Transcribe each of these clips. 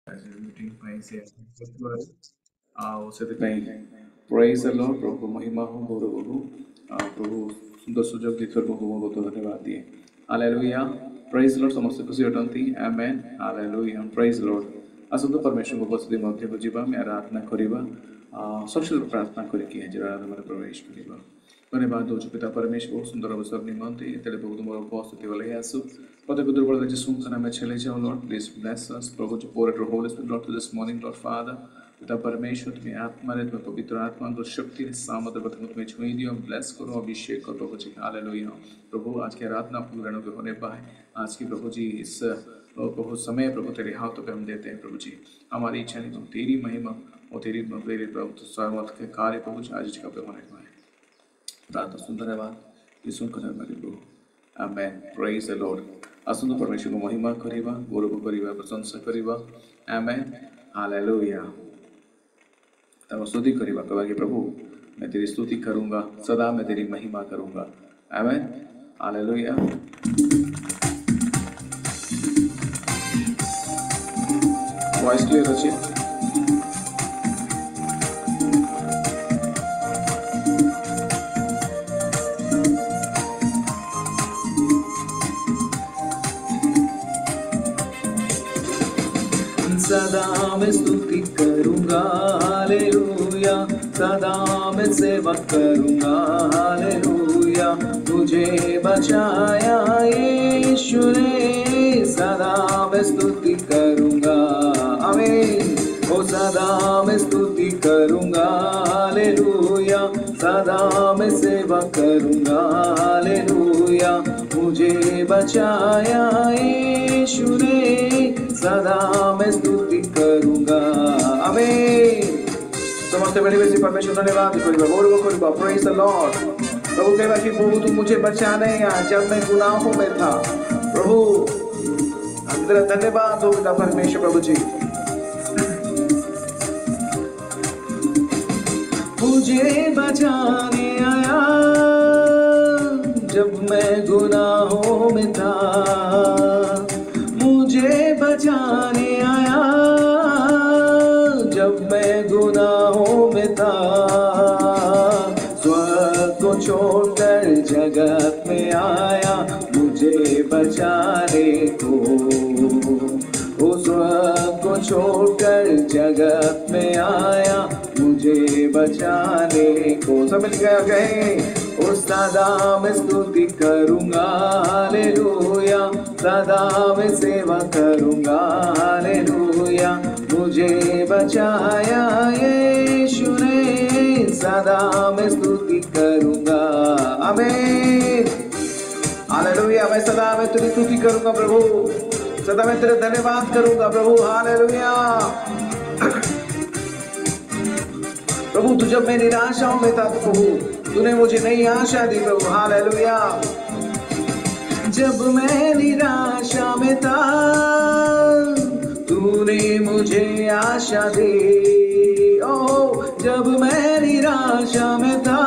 meeting ପାଇଁ ସେ ଆଉ ସେଥିପାଇଁ ପ୍ରେଜ୍ ଦ ଲର୍ଡ ପ୍ରଭୁ ମହିମା ହଉ ଗୌରବ ହଉ ପ୍ରଭୁ ସୁନ୍ଦର ସୁଯୋଗ ଦେଇଥିବାରୁ ପ୍ରଭୁ ବହୁତ ଧନ୍ୟବାଦ ଦିଏ ହାଲେଲୁୟା ପ୍ରେଜ୍ ଲର୍ଡ ସମସ୍ତେ ଖୁସି ଅଟନ୍ତି ଆମେନ୍ ହାଲେଲୁୟା ପ୍ରେଜ୍ ଲର୍ଡ ଆସନ୍ତୁ ପରମେଶ୍ୱରଙ୍କ ଉପସ୍ଥିତି ମଧ୍ୟକୁ ଯିବା ଆମେ ଆରାଧନା କରିବା ସଚେତନ ପ୍ରାର୍ଥନା କରିକି ଆଜିର ଆରାଧନାରେ ପ୍ରବେଶ କରିବା धन्यवाद दौर पिता परमेश्वर बहुत सुंदर अवसर निमंते तेरे बहुत तुम्हारा उपस्थिति वाले आसु प्रत्येक दुर्बल जिस सुनखाना में चले जाओ लॉर्ड प्लीज ब्लेस अस प्रभु जो pour your holy spirit lord to this morning lord father पिता परमेश्वर तुम्हें आत्मा ने तुम्हें पवित्र आत्मा को शक्ति ने सामर्थ्य प्रथम तुम्हें छुई दियो ब्लेस करो अभिषेक करो प्रभु जी हालेलुया प्रभु आज की आराधना पूर्ण होने पाए आज की प्रभु जी इस बहुत समय प्रभु तेरे हाथों पे हम देते हैं प्रभु जी हमारी इच्छा नहीं तुम तेरी महिमा और तेरी प्रभु सर्वथ के कार्य प्रभु जी आज का पे होने पाए प्रार्थना सुन धन्यवाद यीशु का नाम में प्रभु आमेन प्रेज द लॉर्ड आसंतो परमेश्वर को महिमा करिबा गौरव करिबा प्रशंसा करिबा आमेन हालेलुया तब स्तुति करिबा कहवा कि प्रभु मैं तेरी स्तुति करूंगा सदा मैं तेरी महिमा करूंगा आमेन हालेलुया वॉइस क्लियर अछि सदा मैं स्तुति करूंगा हालेलुया सदा मैं सेवा करूंगा हालेलुया तुझे बचाया यीशु ने सदा मैं स्तुति करूंगा आमीन ओ सदा मैं स्तुति करूंगा हालेलुया सदा मैं सेवा करूंगा हालेलुया मुझे बचाया यीशु ने सदा मैं स्तुति करूंगा आमीन समस्त बड़े बेसी परमेश्वर धन्यवाद करिबा गौरव करिबा प्रेज द लॉर्ड प्रभु कहवा कि प्रभु तू मुझे बचाने आया जब मैं गुनाहों में था प्रभु अंदर धन्यवाद हो पिता परमेश्वर प्रभु जी मुझे बचाने आया जब मैं गुनाहों में था मुझे बचाने आया जब मैं गुनाहों में था स्वर्ग को छोड़कर जगत में आया मुझे बचाने को वो स्वर्ग को छोड़कर जगत में आया मुझे बचाने को सब मिल गया कहें ओ सदा मैं स्तुति करूंगा हालेलुया सदा मैं सेवा करूंगा हालेलुया मुझे बचाया यीशु ने सदा मैं स्तुति करूंगा आमीन हालेलुया मैं सदा मैं तेरी स्तुति करूंगा प्रभु सदा मैं तेरे धन्यवाद करूंगा प्रभु हालेलुया प्रभु तू जब मैं निराशाओं में था तो प्रभु तूने मुझे नई आशा दी प्रभु हालेलुया जब मैं निराशा में था तूने मुझे आशा दी ओ जब मैं निराशा में था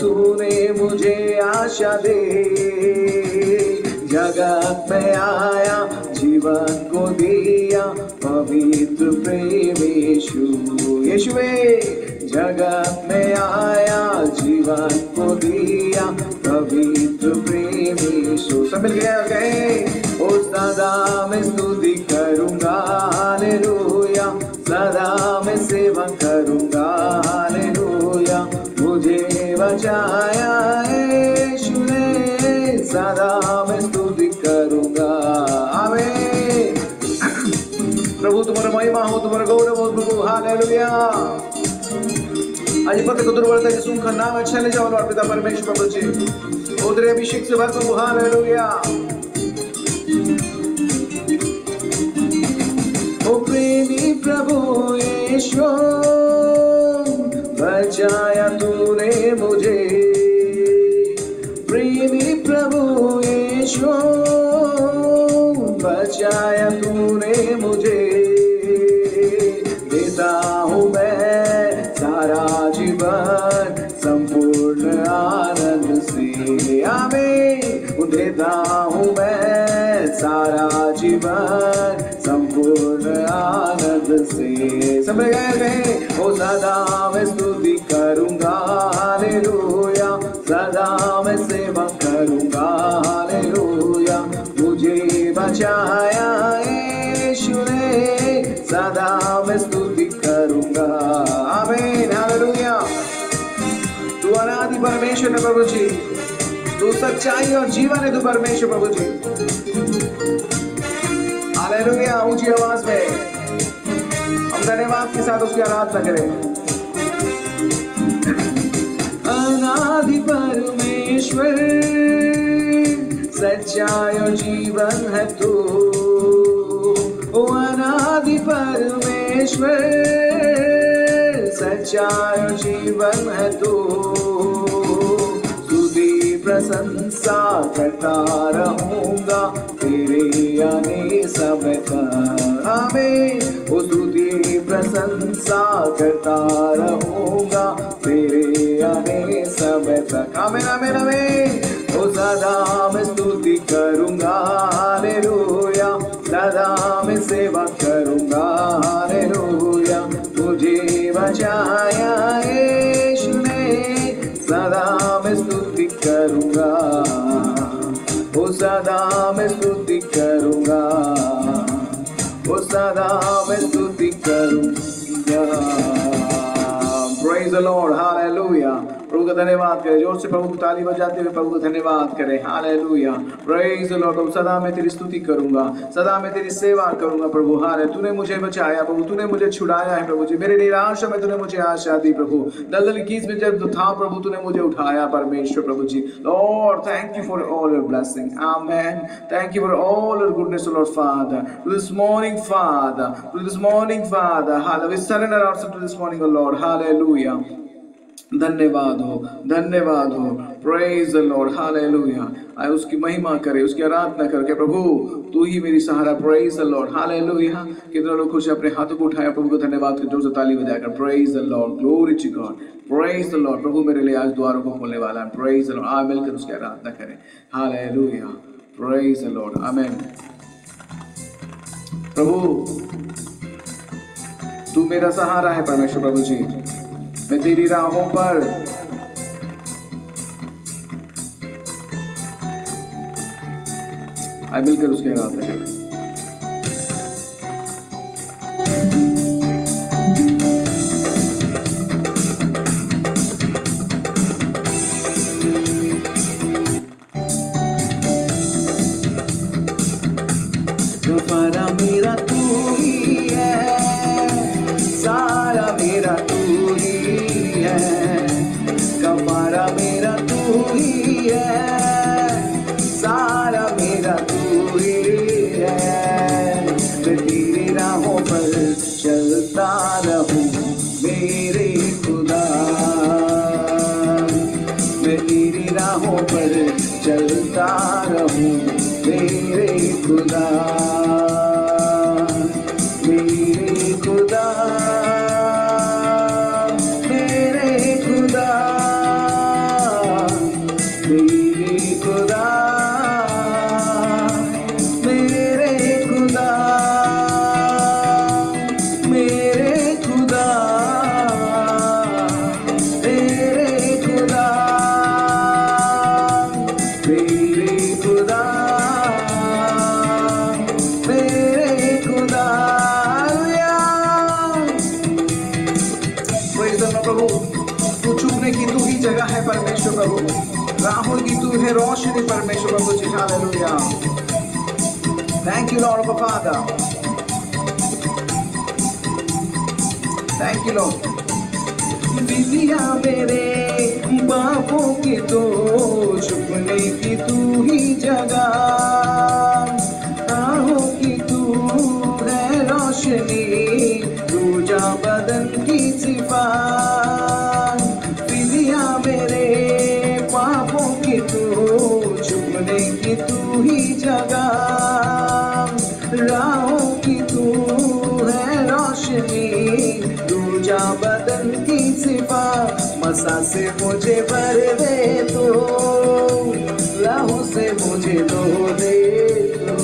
तूने मुझे आशा दी जगत में आया जीवन को दिया पवित्र प्रेम यीशु यीशुवे जगत में आया जीवन को दिया पवित्र प्रेम यीशु सब मिल गया गए ओ सदा मैं स्तुति करूंगा हालेलुया सदा मैं सेवा करूंगा हालेलुया मुझे बचाया यीशु ने सदा मैं स्तुति करूंगा आमीन प्रभु तुम्हारा महिमा हो तुम्हारा गौरव हो प्रभु हालेलुया आज प्रत्येक दुर्बलता के सुख नाम में चले जाओ लॉर्ड पिता परमेश्वर प्रभु जी ओ तेरे अभिषेक से भर प्रभु हालेलुया ओ प्रेमी प्रभु यीशु बचाया तूने मुझे प्रेमी प्रभु यीशु बचाया तूने मुझे देता हूँ मैं सारा जीवन संपूर्ण आनंद से आमीन देता हूँ मैं सारा जीवन संपूर्ण से। सब गए ओ सदा मैं स्तुति करूंगा हालेलुया, सदा मैं सेवा करूंगा हालेलुया। मुझे बचाया यीशु ने, सदा मैं स्तुति करूंगा। आमीन हालेलुया। तू अनादि परमेश्वर है प्रभु जी, तू सच्चाई और जीवन है तू परमेश्वर प्रभु जी। हालेलुया। ऊंची आवाज में हम धन्यवाद के साथ उसकी आराधना करें। अनादि परमेश्वर सच्चाई और जीवन है तू, ओ अनादि परमेश्वर सच्चाई और जीवन है तू। प्रशंसा करता रहूंगा तेरे आने समय तक। आमीन। ओ स्तुति प्रशंसा करता रहूंगा तेरे आने समय तक। आमीन आमीन आमीन। ओ सदा मैं स्तुति करूंगा हालेलुया, सदा मैं सेवा करूंगा हालेलुया। मुझे बचाया यीशु ने, सदा मैं स्तुति करूंगा, ओ सदा मैं स्तुति करूंगा, ओ सदा मैं स्तुति करूंगा। Praise the Lord, hallelujah. प्रभु का धन्यवाद करें, जोर से प्रभु को ताली बजाते हुए प्रभु को धन्यवाद करें। हालेलुया। Praise the Lord. प्रभु सदा मैं तेरी स्तुति करूंगा, सदा मैं तेरी सेवा करूंगा प्रभु। हाले तूने मुझे बचाया प्रभु, तूने मुझे छुड़ाया है प्रभु जी। मेरे निराशा में तूने मुझे आशा दी प्रभु, दलदल कीज में जब था प्रभु तूने मुझे उठाया परमेश्वर प्रभु जी। Lord thank you for all your blessing. Amen. Thank you for all your goodness Lord Father. To this morning Father, to this morning Father, hallelujah. We surrender ourselves to this morning, O Lord. Hallelujah. धन्यवाद हो। Praise the Lord hallelujah. आए उसकी महिमा करे, उसकी आराधना करके प्रभु तू ही मेरी सहारा। Praise the Lord hallelujah. कितने लोग खुश अपने हाथों को उठाया प्रभु को धन्यवाद कर जोर से ताली बजाकर। Praise the Lord, glory to God. Praise the Lord. प्रभु मेरे लिए आज द्वारों को खोलने वाला है। Praise the Lord. आ मिलकर उसकी आराधना करें। हालेलुया। Praise the Lord. आमीन। प्रभु तू मेरा सहारा है परमेश्वर प्रभु जी। मैं तेरी राहों पर आए मिलकर उसके आराधना करें। सारा मेरा तू ही है, सारा मेरा तू ही है, कफारा मेरा तू ही है, सारा मेरा तू ही है। मैं तेरी राहों पर चलता रहूं मेरे खुदा, मैं तेरी राहों पर चलता रहूं मेरे खुदा, मेरे खुदा, मेरे खुदा, मेरे खुदा, मेरे खुदा, मेरे खुदा, मेरे खुदा, मेरे खुदा, मेरे खुदा। प्रभु तू छुपने की तू ही जगह है परमेश्वर प्रभु, राहों की तू है रोशनी परमेश्वर प्रभु जी। Hallelujah. Thank you lord of father, thank you lord. विधिया मेरे बापों की तो छुपने की तू ही जगह, राहों की तू है रोशनी, दूजा बदन की सिफात। विधिया मेरे पापों की तू छुपने की तू ही जगह, राहों की तू है रोशनी, दूजा बदन की सिफात। मसा से मुझे भर दे तो, लहू से मुझे धो दे तो,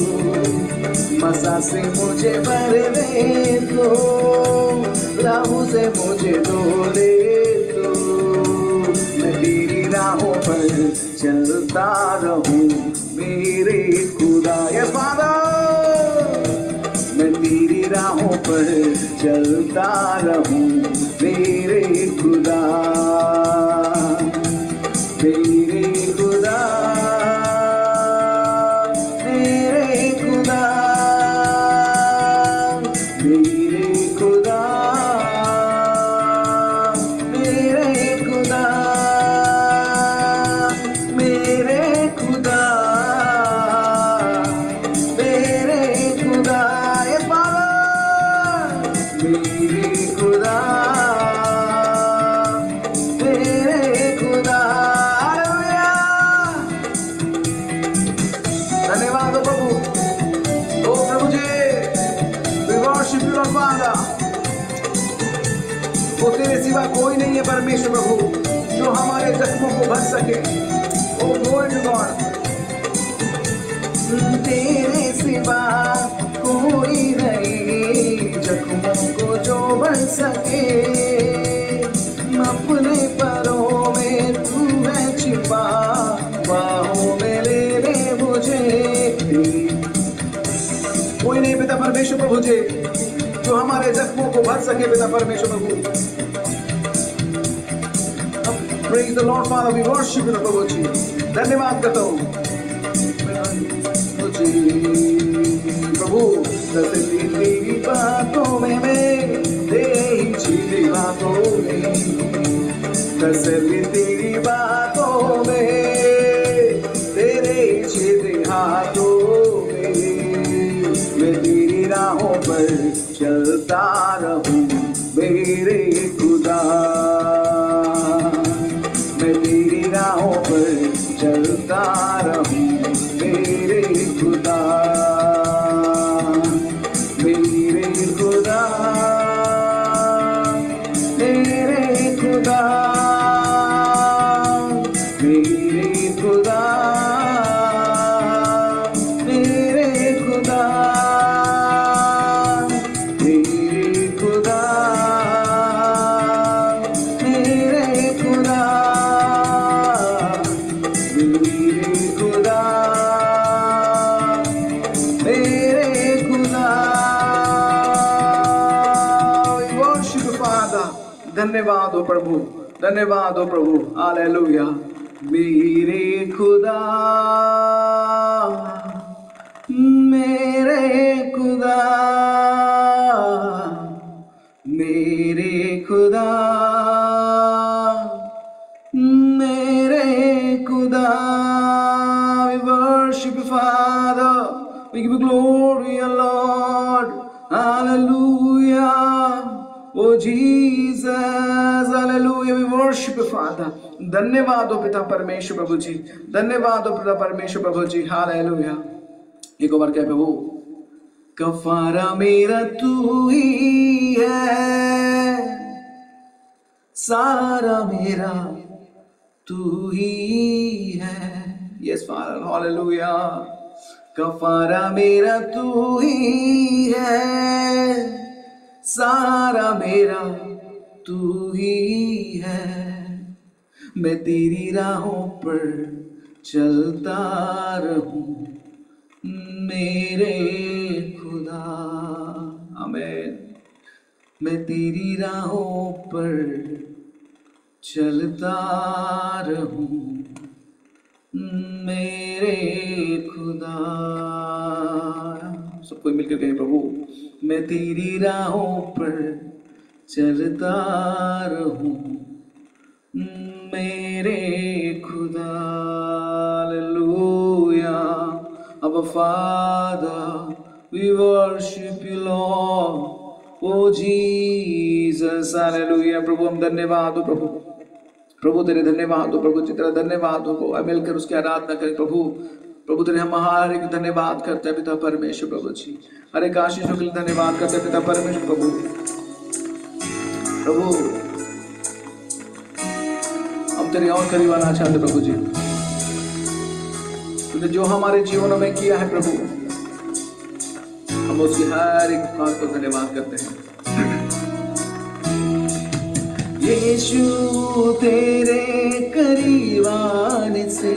मसा से मुझे भरने दो, लहू से मुझे धो ले दो, मैं तेरी राहों पर चलता रहूं मेरे खुदा। यस फादर, मैं तेरी राहों पर चलता रहूं मेरे खुदा, मेरे खुदा, मेरे खुदा, मेरे खुदा, मेरे खुदा, मेरे खुदा, मेरे खुदा, ये बाबा मेरे खुदा, मेरे खुदा। हालेलुया, धन्यवाद हो प्रभु। ओ प्रभु जी, we worship you Lord Father। वो तेरे सिवा कोई नहीं है परमेश्वर प्रभु जो हमारे जख्मों को भर सके। ओ glory to God। तेरे सिवा कोई नहीं जख्मों को जो भर सके, अपने परों में तू है छिपा, बाहों में ले ले मुझे। कोई नहीं पिता परमेश्वर प्रभु जी जो हमारे जख्मों को भर सके पिता परमेश्वर प्रभु। Praise the Lord Father, we worship you प्रभु जी। धन्यवाद करता हूँ प्रभु, तसल्ली तेरी बातों में मेरी छिपी बातों में, तसल्ली तेरी बातों में तेरे छिपे हाथों में, मैं तेरी राहों पर चलता रहूं मेरे खुदा, मैं तेरी राहों पर चलता रहूं मेरे खुदा, मेरे खुदा, मेरे खुदा, मेरे खुदा, मेरे खुदा, मेरे खुदा, मेरे खुदा, मेरे खुदा, मेरे खुदा। We worship you, Father। धन्यवाद हो प्रभु, धन्यवाद हो प्रभु। हालेलुया। मेरे खुदा, मेरे खुदा, मेरे खुदा, मेरे खुदा। We worship you, Father। We give you glory, Lord। Hallelujah। Oh Jesus, hallelujah, we worship you, Father। धन्यवाद हो पिता परमेश्वर प्रभु जी, धन्यवाद हो पिता परमेश्वर प्रभु जी। हालेलुया। एक बार क्या प्रभु, कफारा मेरा तू ही है, सारा मेरा तू ही है। Yes father, hallelujah. कफारा मेरा तू ही है, सारा मेरा तू ही है, मैं तेरी राहों पर चलता रहूं मेरे खुदा। आमीन। मैं तेरी राहों पर चलता रहूं मेरे खुदा। सब कोई मिलकर कहें प्रभु, मैं तेरी राहों पर चलता रहूं मेरे खुदा। Hallelujah. Our Father, we worship you, Lord। Oh Jesus, hallelujah. प्रभु हम धन्यवाद हो प्रभु, प्रभु तेरे धन्यवाद हो प्रभु, तेरा धन्यवाद हो। मिलकर उसकी आराधना करें प्रभु। प्रभु तेरे हम हर एक धन्यवाद करते हैं पिता परमेश्वर प्रभु जी। हर एक आशीषों के लिए धन्यवाद करते हैं पिता परमेश्वर प्रभु। प्रभु हम तेरे और करीब आना चाहते प्रभु जी। तूने जो हमारे जीवनों में किया है प्रभु, हम हम उसकी हर एक बात को धन्यवाद करते हैं। यीशु तेरे करीब आने से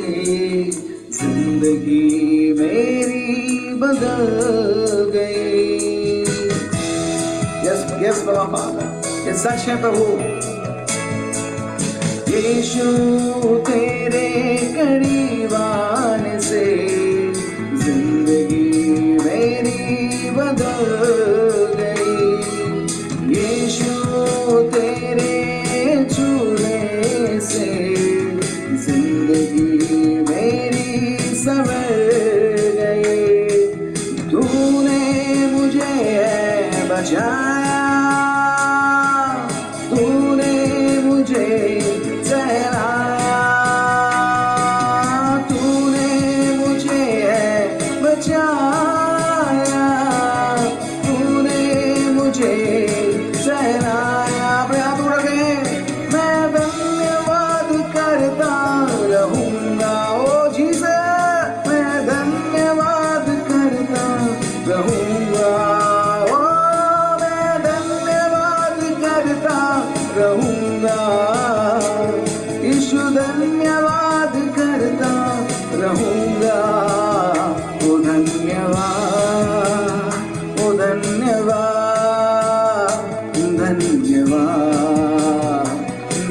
जिंदगी मेरी बदल गई। यस यस बाबा, ये सच है प्रभु। यीशु तेरे करीब आने से जिंदगी मेरी बदल गई। यीशु तेरे छूने से जिंदगी मेरी संवर गई। तूने मुझे बचाया, तूने मुझे सहलाया, तूने मुझे बचाया, तूने मुझे सहलाया। अपने हाथ उठाके मैं धन्यवाद करता रहूंगा। ओ जीसस, मैं धन्यवाद करता रहूंगा। ओ मैं धन्यवाद करता रहूंगा। यीशु धन्यवाद करता रहूंगा। ओ धन्यवाद, ओ धन्यवाद, धन्यवाद,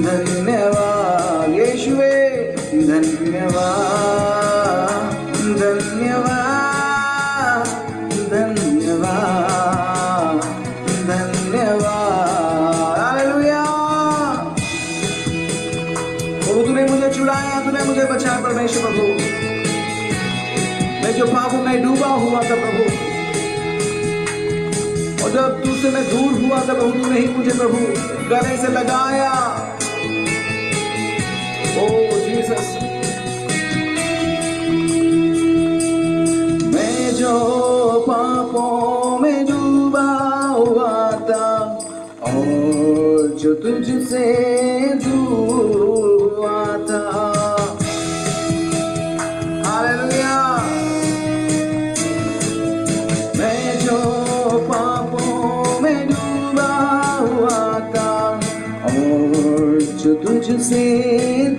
धन्यवाद यीशुवे, धन्यवाद, धन्यवाद, धन्यवाद, धन्यवाद। हालेलुया। प्रभु तूने मुझे छुड़ाया, तूने मुझे बचाया परमेश्वर प्रभु। मैं जो पापों में डूबा हुआ था प्रभु, और जब तुझसे मैं दूर हुआ था प्रभु, तूने ही मुझे प्रभु गले से लगाया। ओ जीसस, मैं जो पापों में डूबा हुआ था और जो तुझसे दूर हुआ था। हालेलुया। मैं जो पापों में डूबा हुआ था और जो तुझसे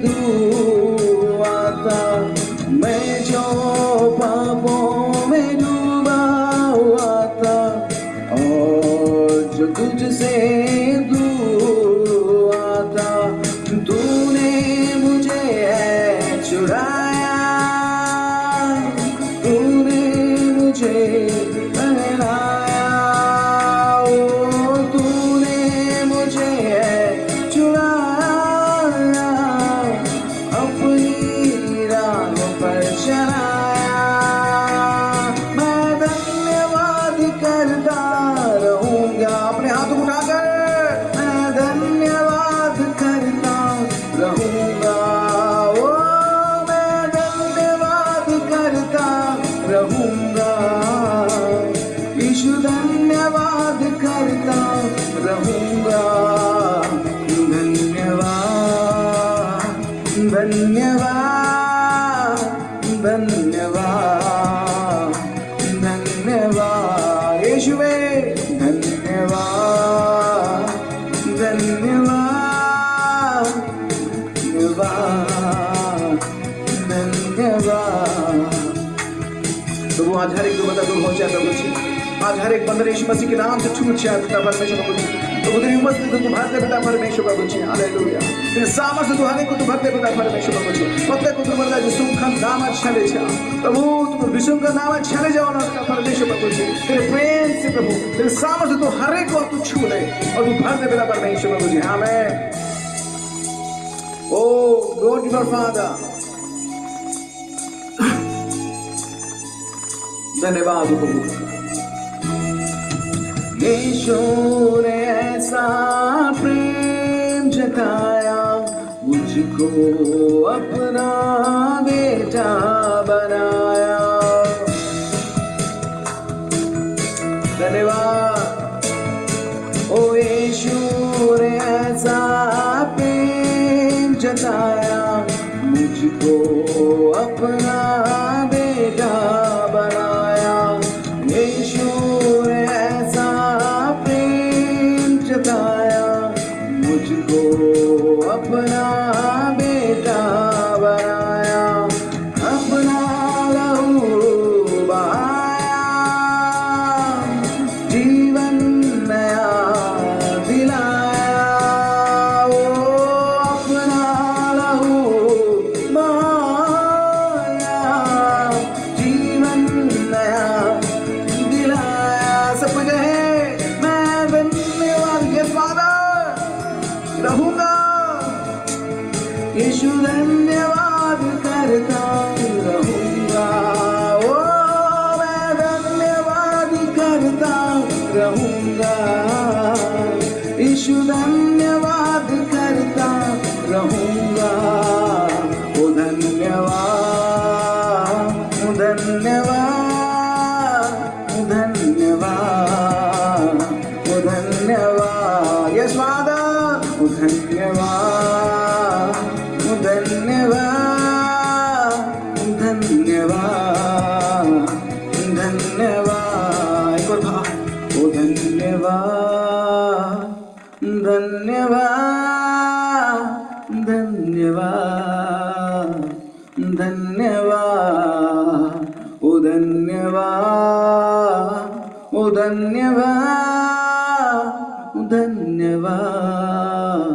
दूर हुआ था। मैं जो पापों में डूबा हुआ था और जो तुझसे दूर हुआ था। तूने मुझे छुड़ाया, तूने मुझे बहलाया। ओ तूने मुझे छुड़ाया, अपनी राह पर चलाया। मैं धन्यवाद करता रहूंगा। अपने हाथ उठाकर मैं धन्यवाद करता रहूंगा। ओ मैं धन्यवाद करता रहूंगा। यीशु धन्यवाद करता रहूंगा। धन्यवाद, धन्यवाद, धन्यवाद, धन्यवाद यीशुवे, धन्यवाद, धन्यवाद, धन्यवाद, धन्यवाद। प्रभु आज हर एक दुर्बलता दूर हो जाए प्रभु जी। आज हर एक बंदर यीशु मसीह के नाम से छूट जाए पिता परमेश्वर प्रभु जी। प्रभु तेरी उपस्थिति तू भरते पिता परमेश्वर प्रभु जी। हालेलुया। तेरे सामर्थ्य तू हर एक को तू भरते पिता परमेश्वर प्रभु जी। प्रत्येक को तू भरता जिसुम का नाम चले जा प्रभु। तू विष्णु का नाम चले जाओ ना परमेश्वर प्रभु जी। तेरे प्रेम से प्रभु तेरे सामर्थ्य तू हर एक को तू छू ले और तू भरते पिता परमेश्वर प्रभु जी। आमीन। ओ गॉड गिवर फादर, धन्यवाद प्रभु। यीशु ने ऐसा प्रेम जताया, मुझको अपना बेटा बनाया। धन्यवाद। ओ यीशु ने ऐसा प्रेम जताया, मुझको अपना बेटा बनाया। यीशु रहूंगा, यीशु धन्यवाद करता रहूंगा। ओ धन्यवाद, धन्यवाद, धन्यवाद, ओ धन्यवाद। यस फादर, ओ धन्यवाद, ओ धन्यवाद, धन्यवाद, धन्यवाद। एक और कहा, ओ धन्यवाद, धन्यवाद, धन्यवाद, धन्यवाद, ओ धन्यवाद, ओ धन्यवाद, धन्यवाद,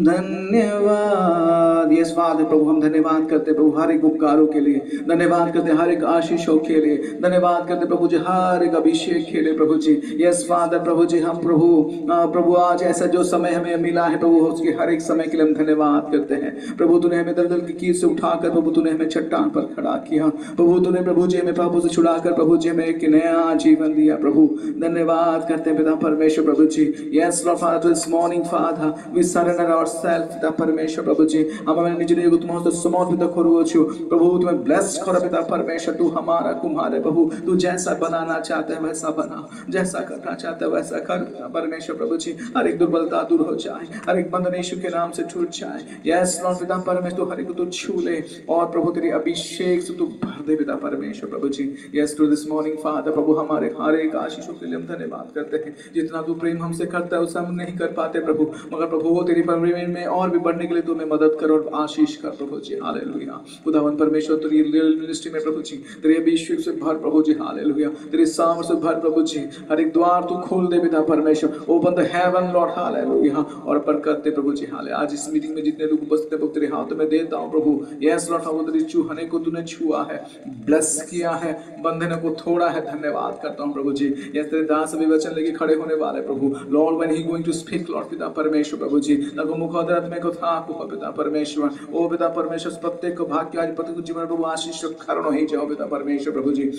धन्यवाद। यस फादर, प्रभु हम धन्यवाद करते प्रभु हर एक उपकारों के लिए, धन्यवाद करते हर एक आशीषों के लिए, धन्यवाद करते प्रभु जी हर एक अभिषेक के लिए प्रभु जी। यस फादर, प्रभु जी हम प्रभु आज ऐसा जो समय हमें मिला है प्रभु, उसके हर एक समय के लिए हम धन्यवाद करते हैं प्रभु। तूने हमें दलदल की कील से उठाकर प्रभु तूने हमें चट्टान पर खड़ा किया प्रभु। तूने प्रभु जी हमें पापों से छुड़ाकर प्रभु जी हमें एक नया जीवन दिया प्रभु। धन्यवाद करते हैं पिता परमेश्वर प्रभु जी। Yes lord father, this morning father we surrender ourselves पिता परमेश्वर प्रभु जी। हम अपने निज निज तुम हस्त समर्पित करूछु प्रभु। तुम्हें ब्लेस करो पिता परमेश्वर। तू हमारा कुम्हार है प्रभु, तू जैसा बनाना चाहते हैं वैसा बना, जैसा करना चाहते हैं वैसा कर परमेश्वर प्रभु जी। हर एक दुर्बलता दूर हो जाए, हर एक बंधन यीशु के नाम से छूट जाए। यस लॉर्ड पिता परमेश्वर, तू हर एक को तू छू ले और प्रभु तेरी अभिषेक से तू भर दे पिता परमेश्वर प्रभु जी। Yes to this morning father प्रभु, हमारे हर एक आशीषों के लिए हम धन्यवाद करते हैं। जितना तू प्रेम हमसे करता है उसे हम नहीं कर पाते प्रभु, मगर प्रभु वो तेरी प्रेम में और भी बढ़ने के लिए तुम्हें मदद कर और आशीष कर प्रभु जी। हालेलुया। खुदावन परमेश्वर तेरी रियल मिनिस्ट्री में प्रभु जी तेरे अभिषेक से भर प्रभु जी। हालेलुया। तेरे सामर्थ से भर प्रभु जी। हर एक द्वार तू खोल दे पिता परमेश्वर। Open the haven Lord. Hallelujah. और बरकत दे प्रभु जी। हाले आज इस मीटिंग में जितने लोग उपस्थित हैं प्रभु तेरे हाथों में देता हूं प्रभु। यस लॉर्ड प्रभु तेरी चूहने को तूने छुआ है, ब्लेस किया है, बंधन को तोड़ा है। धन्यवाद करता हूं प्रभु जी। यस तेरे दास अभी वचन लेके खड़े होने वाले प्रभु lord, when he going to speak lord पिता परमेश्वर प्रभु जी, ताको मुखोदरत में को था को पिता परमेश्वर। ओ पिता परमेश्वर प्रत्येक को भाग्य आज प्रत्येक जीवन प्रभु आशीष कारण ही जाओ पिता परमेश्वर प्रभु जी।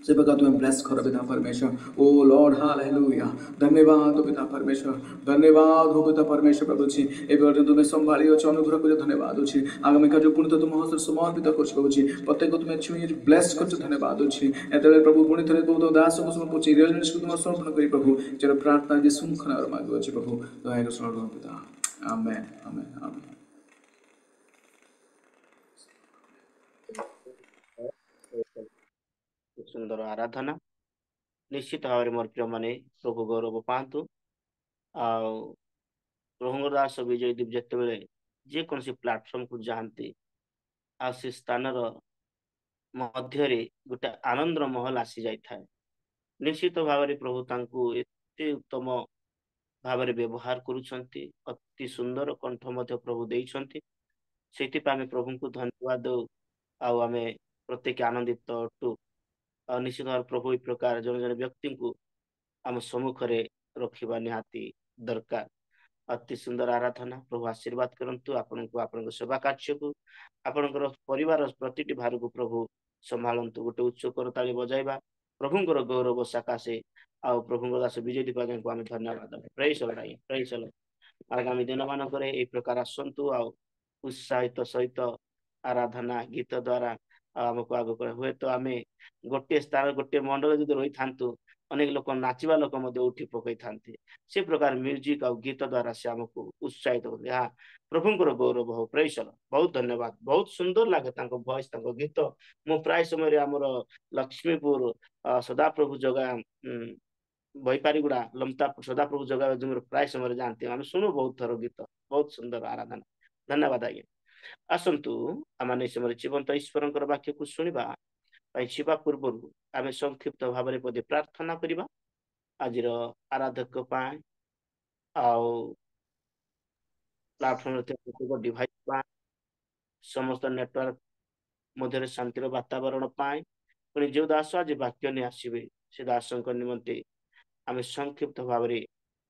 सेवका तुम्हें ब्लेस करो पिता परमेश्वर। ओ लॉर्ड हालेलुया। धन्यवाद हो पिता परमेश्वर, धन्यवाद हो पिता परमेश्वर प्रभु जी। ए वर्तन तुम्हें संभाली हो अनुग्रह को धन्यवाद हो। आगामी कार्य पूर्ण तुम हस्त समर्पित कर प्रभु जी। प्रत्येक को तुम्हें छुई ब्लेस कर धन्यवाद हो। एतले प्रभु पुणी थे प्रभु दास को समर्पण रियल मिनिस्ट्री को तुम समर्पण करी प्रभु। जब प्रार्थना जे सुनखना और मांगो अछि प्रभु, दया कर सुनो पिता। आमेन आमेन आमेन। सुंदर आराधना निश्चित भाव में मोर प्रिय माने प्रभु गौरव पातु। प्रभु दास विजय दीप जिते बड़े जेकोसी प्लाटफर्म को जाती आ से स्थान मध्य गोटे आनंदर महल आसी जाए। निश्चित भाव में प्रभु तांकु एते उत्तम भाव में व्यवहार करुछंती, अति सुंदर कंठ मध्य प्रभु देइछंती। सेतिपा आमे प्रभु को धन्यवाद दो। आमे प्रत्येक आनंदित अटू। निश्चित भाव प्रभु ई प्रकार जन जन व्यक्ति को आम सम्मुख रे रखिबा निहाती दरकार। अति सुंदर आराधना प्रभु आशीर्वाद करंतु आपन को, आपन सेवा कार्य को, आपन परिवार प्रतिटी भार को प्रभु संभालंतु। गोटे उच्च करताली बजाइबा प्रभुंकर गौरव सकाशे आ प्रभु दास विजय दीपाजा को आम धन्यवाद। प्रेज लड़ाई प्रेज लो। आगामी दिन मानक ए प्रकार आसंतु आ उत्साहित सहित आराधना गीत द्वारा आमको आग हुए तो आम गोटे स्थान गोटे मंडल जो रही था अनेक लोक नाचिबा लोक उठी पकई था। से प्रकार म्यूजिक और गीत द्वारा से आमको उत्साहित होते यहाँ प्रभुंकर गौरव हो। प्रेज लो। बहुत धन्यवाद। बहुत सुंदर लगे वॉइस गीत। मु प्राय समय आमर लक्ष्मीपुर सदाप्रभु जगह बईपारीगुड़ा लमता सदाप्रभु जगह प्राय समय जानते आम शुणु बहुत थर गीत। बहुत सुंदर आराधना। धन्यवाद आज्ञा। आसतु आम समय जीवंत ईश्वर वाक्य को शुणा शिवा पूर्व आम संक्षिप्त भाव में पदे प्रार्थना करवा। आज आराधक प्लाटफर्म डिवाइस समस्त नेटवर्क मध्य शांतिर वातावरण पुणी जो दास आज वाक्य नहीं आसवे से दास निमंते आम संक्षिप्त भाव में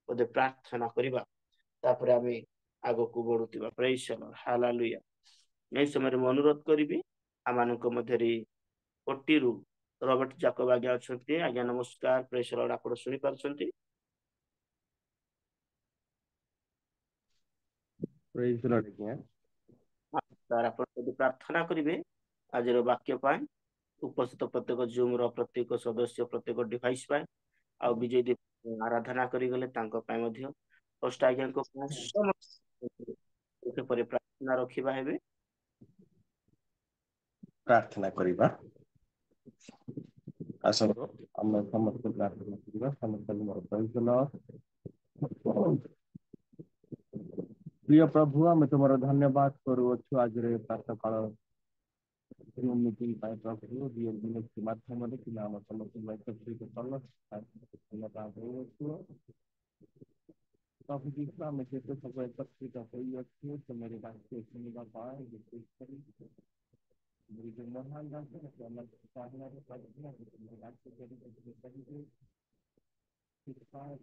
पदे प्रार्थना करवा। आम आग को बढ़ुवा। Praise hallelujah. यही समय अनुरोध करी आम मध्य 40 ରୁ रॉबर्ट जाकोब आज्ञा अच्छे आज्ञा नमस्कार प्रेस लॉर्ड आप शुणी पार्टी प्रेज द लॉर्ड आज्ञा तार आप प्रार्थना करेंगे आज वाक्य पाए उपस्थित प्रत्येक जूम रो प्रत्येक सदस्य प्रत्येक डिवाइस पाए आ विजय दीप आराधना करिगले तांको पाए मध्य फर्स्ट आज्ञा को समस्त पर प्रार्थना रखिबा हेबे प्रार्थना करिबा आसनो हम समस्त प्रार्थना करिबा समस्त मोर प्रेज द लॉर्ड प्रिय प्रभु आम तुमर धन्यवाद करूछु आज रे प्रातः काल मीटिंग पाए प्रभु रियल दिन के माध्यम रे कि नाम समस्त मैत्री के चल धन्यवाद करूछु प्रभु जी में जेते सब एकत्रित होई अछि तो मेरे बात के सुनिबा पाए विशेष करी मेरी जो महान दान है कि हम साधना के प्रार्थना के मेरे बात के करी करी शिक्षा है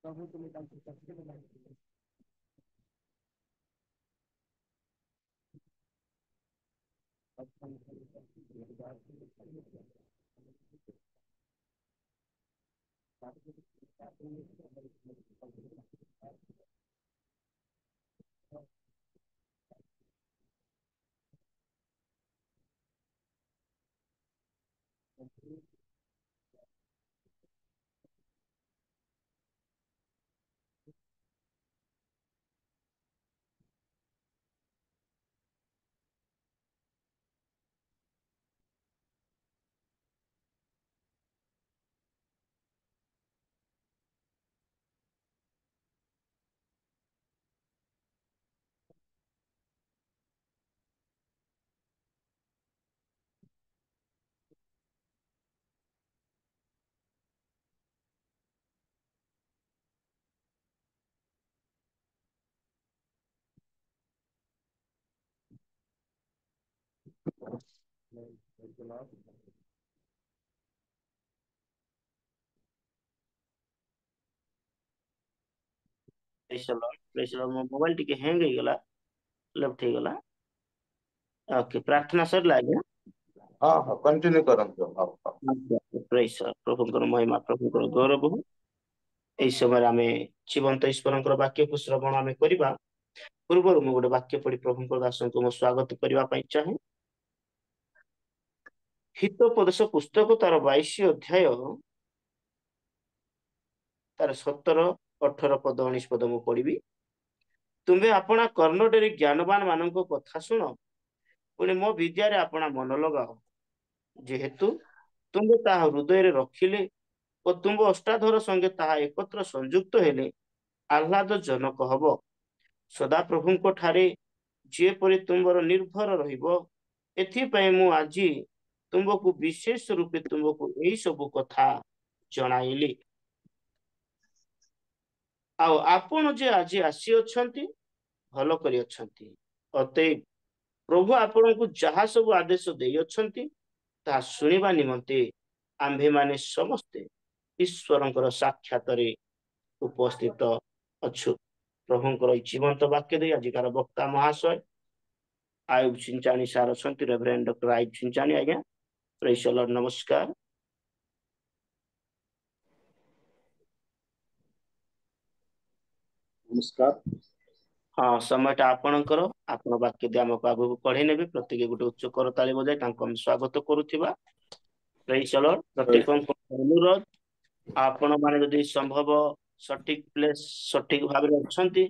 प्रभु तुम्हें कल से सबसे बड़ा प्रेस लॉर्ड मो मोबाइल टिके हैंग हो गला लेफ्ट हो गला ओके प्रार्थना सरला आज्ञा हाँ हाँ कंटिन्यू करंतु हाँ प्रेस प्रभुଙ୍କର महिमा प्रभुଙ୍କର गौरव हो एई समय आमे जीवंत ईश्वरଙ୍କର वाक्य को श्रवण आमे करिबा पूर्वरु मु गोटे वाक्य पढ़ी प्रभुଙ୍କର दासଙ୍କୁ मु स्वागत करिबा पई चाहे हितोपदेश पुस्तक तार 22 अध्याय तार 17 18 पद 19 पद मु पढ़िबी तुम्बे आपणा कर्णडेरी ज्ञानवान माननको कथा सुनो पुणी मो विद्यारे आपणा मन लगाओ जेहेतु तुम्बे ताहा हृदय रखिले ଓ ତୁମ୍ଭ ଅଷ୍ଟାଧର ସଙ୍ଗେ ତାହା ଏକତ୍ର ସଂଯୁକ୍ତ ହେଲେ ଆହ୍ଲାଦ ଜନକ ହବ ସଦାପ୍ରଭୁଙ୍କ ଠାରେ ଯେପରି ତୁମ୍ଭର ନିର୍ଭର ରହିବ ଏଥିପାଇଁ ମୁଁ ଆଜି ତୁମ୍ଭକୁ ବିଶେଷ ରୂପେ ତୁମ୍ଭକୁ ଏଇ ସବୁ କଥା ଜଣାଇଲି ଆଉ ଆପଣ ଯେ ଆଜି ଆସିଅଛନ୍ତି ଭଲ କରିଅଛନ୍ତି ଅତଏବ ପ୍ରଭୁ ଆପଣଙ୍କୁ ଯାହା ସବୁ ଆଦେଶ ଦେଇଅଛନ୍ତି ତାହା ଶୁଣିବା ନିମନ୍ତେ ଆମ୍ଭେମାନେ ସମସ୍ତେ ଈଶ୍ୱରଙ୍କର ସାକ୍ଷାତରେ ଉପସ୍ଥିତ ଅଛୁ ପ୍ରଭୁଙ୍କର ଏଇ ଜୀବନ୍ତ ବାକ୍ୟ ଦେଇ ଆଜିକାର ବକ୍ତା ମହାଶୟ ଆୟୁବ ଚିଞ୍ଚାଣୀ ସାର୍ ଅଛନ୍ତି ରେଭରେଣ୍ଡ ଡକ୍ଟର ଆୟୁବ ଚିଞ୍ଚାଣୀ ଆଜ୍ଞା ପ୍ରେଜ ଦ ଲର୍ଡ ନମସ୍କାର नमस्कार हाँ समयटा आपणकर आपण वाक्य दे आमको आगु पढ़े नेबे प्रत्येक गोटे उच्च करताली बजाय तांको हम स्वागत करूथिबा प्रेज द लर्ड प्रत्येक अनुरोध आपण माने जदि संभव सठिक प्लेस सठिक भाव रे अछंती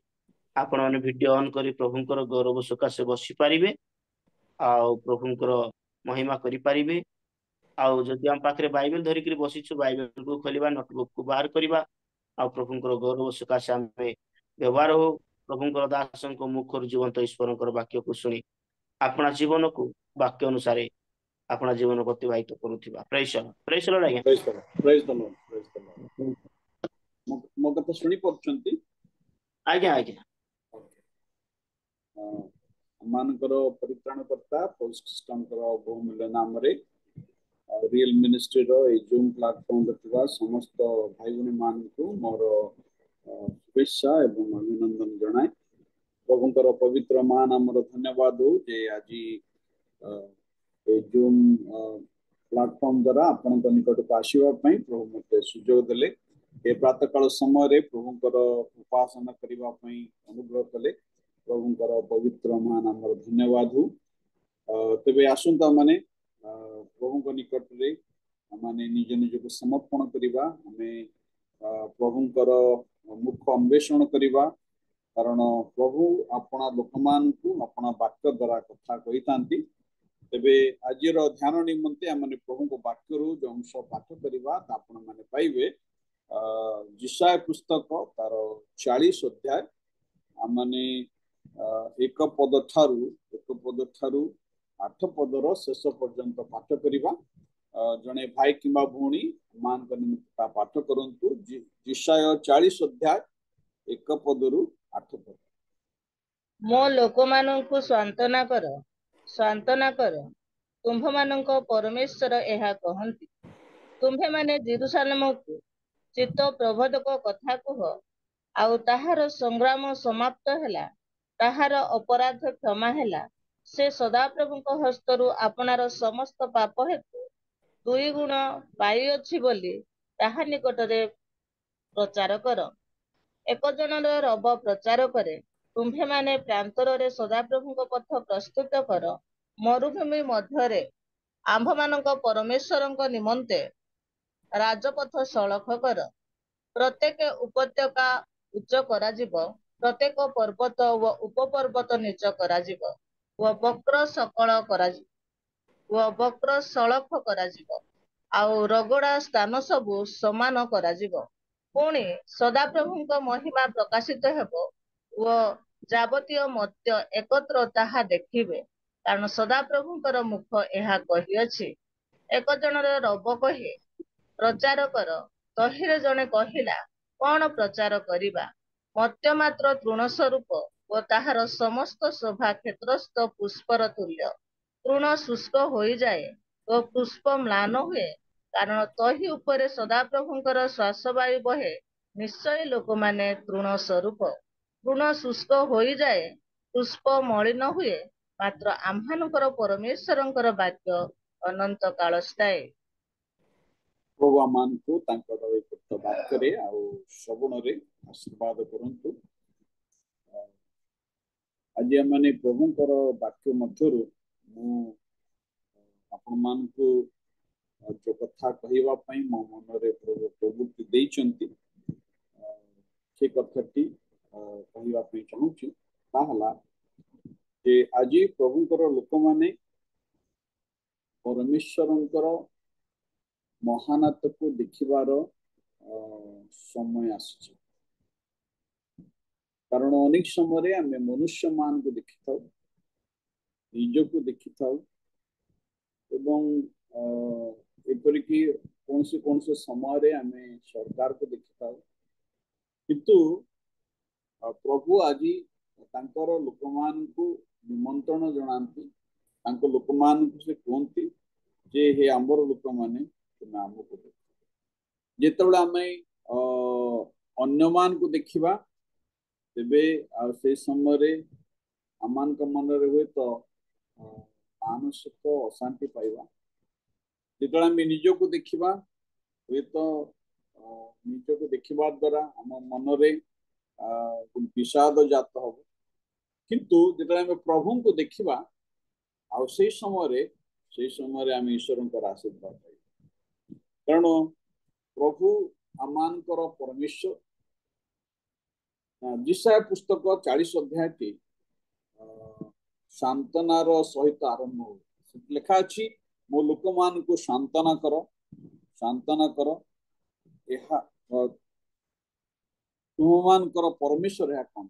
आपण माने वीडियो ऑन करी प्रभुंकर गौरव सकाशे बसी पारिबे आ प्रभुंकर महिमा करि पारिबे आ जदि हम पाखरे बाइबल धरि करी बसिछु बाइबल को खोलिबा नोटबुक को बाहर करिबा आ प्रभुंकर गौरव सकाशे हमें व्यवहार हो प्रभुंकर दासनको मुखर जीवंत ईश्वरଙ୍କର वाक्य को सुनी अपना जीवन को वाक्य अनुसार अपना जीवन को अतिबाहित करूथिबा प्रेज लॉर्ड आज्ञा प्रेज द लॉर्ड मो कथा सुनी पछंती आज्ञा आज्ञा मानकर परित्राणकर्ता पौल सिस्टमकर बहुमूल्य नाम रे रियल मिनिस्ट्री रो ए जूम प्लेटफॉर्म रे समस्त भाई भनी मान को मोर शुभेच्छा एवं अभिनंदन जनाए। प्रभुंकर पवित्र मान आमर धन्यवाद हो जे आज ए जूम प्लेटफॉर्म द्वारा आपण निकट को आसवा प्रभु मते सुजोग देले। ए प्रातः काल समय प्रभुंकर उपासना करने अनुग्रह कले। प्रभुंकर पवित्र मान आमर धन्यवाद हो। तेबे आसंता माने प्रभु निकट रे माने निज निज को समर्पण करिबा। हमें प्रभुंकर मुख अन्वेषण करिबा, कारण प्रभु अपना लोक मान को अपना वाक्य द्वारा कथा कहि तांती। तेबे आजिर ध्यान निमंते आमने प्रभु को वाक्य रो जो अंश पाठ करिबा ता आपण माने पाइबे जिसाय पुस्तक तार 40 अध्याय आमने एक पद ठारू 8 पदर शेष पर्यंत पाठ करिबा। जने भाई किंबा भौणी मान निमित्त पाठ करंतु जिसाय 40 अध्याय 1 पदरु 8 पद। मो लोक मानंकु सांत्वना कर तुम्भ मानंक परमेश्वर एहा कहंती। तुम्भे माने जेरुसालेमकु चित्त प्रबोधक कथा कुह, आउ ताहार संग्राम समाप्त हैला, ताहार अपराध क्षमा हैला। से सदाप्रभुଙ୍କ हस्तरू आपणार समस्त पाप हेतु 2 गुण पाइअछि बोली ताहा निकटरे प्रचार कर। एक जनर रब प्रचार करे। तुम्भे माने प्रांतरे सदाप्रभुଙ୍କ पथ प्रस्तुत कर। मरुभूमि मध्यरे आम्भମାନଙ୍କ परमेश्वरଙ୍କ निमन्ते राजपथ सळख कर। प्रत्येक उपत्यका उच्च कराजिब, प्रत्येक पर्वत व उपपर्वत नीच कराजिब, व वक्र सळख कराजिब, आउ रगड़ा स्थान सबु समान कराजिब। पुणी सदाप्रभुଙ୍କ महिमा प्रकाशित हेब व जावतीय मत्य एकत्र ताहा देखिबे, कारण सदाप्रभुଙ୍କର मुख ଏହା कहिअछि। एक जनर रब कहे प्रचार कर, तहिरे जणे कहिला कौन प्रचार करिबा। मत्य मात्र तृण स्वरूप व ताहार समस्त शोभा क्षेत्रस्थ पुष्पर तुल्य। तृण शुष्क होई जाए व पुष्प म्लान हुए, कारण तही उपरे सदाप्रभुଙ୍କର श्वासवायु बहे। निश्चय लोक माने तृण स्वरूप। तृण शुष्क होई जाए, पुष्प मलिन हुए, मात्र आम्हानଙ୍କର परमेश्वरଙ୍କର वाक्य अनंत काल स्थायी। प्रभु मान को तांकर एक वाक्य रे आ श्रवण रे आशीर्वाद करंतु। आज माने प्रभुंकर वाक्य मध्यरु मु आपण मान को जो कथा कहवा पई मो मन रे प्रभुति देइचंती से कथाटी कहवा पई चाहूची। ताहला जे आज प्रभुंकर लोक माने परमेश्वरंकर महानत को देखिबार समय आसी। कारण अनेक समय आम मनुष्य मान को देखि था, निज को देखि था, एपरिकी कौन से समय आम सरकार को देखि था। किंतु प्रभु आज तांकर लोक मान को निमंत्रण जनांती, तांको लोक मान को से कहती जे हे आमर लोक माने तुम आमको देख। जेतबेले आमे अन्य मान को देखिबा तेबे से समय आमान मन हुए तो मानसिक अशांति पाइबा। जो आम निज को देखा हुए तो निज को देखा द्वारा आम मन विषाद जात हम। किंतु जो आम प्रभु को देखा आ समय आम ईश्वर आशीर्वाद पाइबा। कारण प्रभु आमानकर परमेश्वर। जिसाय पुस्तक 40 अध्याय टी सांत्वनार सहित आरंभ हो। लिखा अछि मो लोक मान को सांत्वना कर एहा तुम मानकर परमेश्वर है कौन।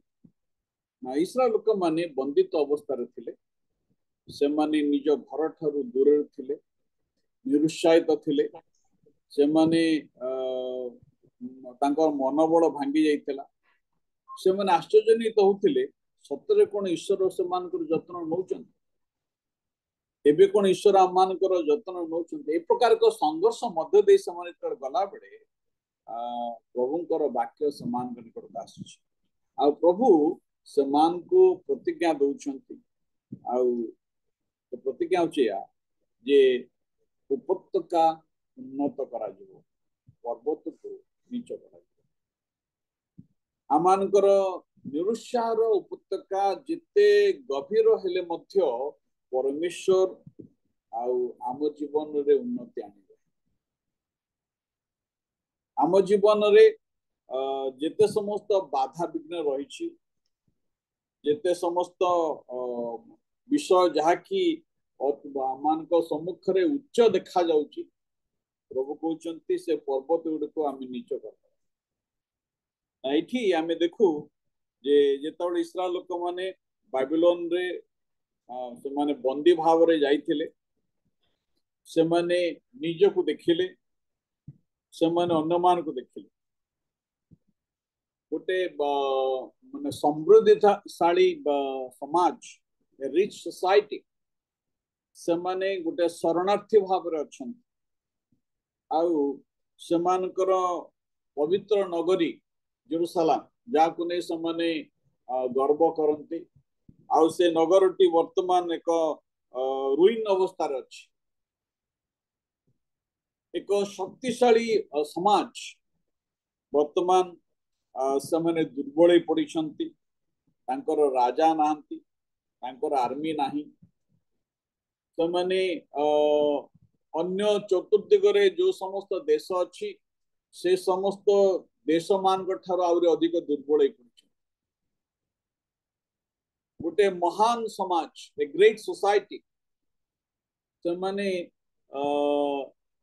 इस्राएल लोक माने बंदित अवस्था रे थिले। से माने निज घर ठारू दूर थिले, निरुत्साहित थिले। से माने तांकर मनोबल भांगी जाइतिला। से माने आश्चर्यजनित होउथिले सतरे कोन ईश्वर से मानकर जत्न नउचन। एबे कोन ईश्वर आम मानकर जतन नौचंती ए प्रकार को संघर्ष मध्य दे समय गला बेले प्रभुंकर वाक्य समान निकट आसुछि आ प्रभु समान को प्रतिज्ञा दउछंती आ प्रतिज्ञा होछि जे उपत्यका उन्नत करा जिवो पर्वत को नीच करा आमानकर निरुत्साहर उपत्यका जिते गभीर हेले मध्य परमेश्वर आम जीवन रे उन्नति आनिबे आम जीवन रे जेते समस्त बाधा विघ्न रही जेते समस्त विषय जहाँ कि आम सम्मुख रे उच्च देखा जाउची प्रभु कहउचंती से पर्वत गुड़िक आम नीच कर एठी आमे देखू जे जेतबे इस्राएल लोक माने बाबिलोन रे से माने बंदी भाव रे जाइथिले से माने निज को देखिले से माने अन्यमान को देखिले गोटे माने समृद्धिशाली समाज रिच सोसाइटी से माने गोटे शरणार्थी भाव रे अछन आउ से मानकर पवित्र नगरी जेरूसलाम जाको ने समाने गर्व करते आउ से नगरटी वर्तमान एक रुइन अवस्था अच्छी एक शक्तिशाली समाज वर्तमान से माने दुर्बल पड़ी राजा नाहंती आर्मी नाही से माने अन्य चतुर्दिगरे जो समस्त देश अच्छी से समस्त देश मान आहुरी अधिक दुर्बल गोटे महान समाज ए ग्रेट सोसाइटी से माने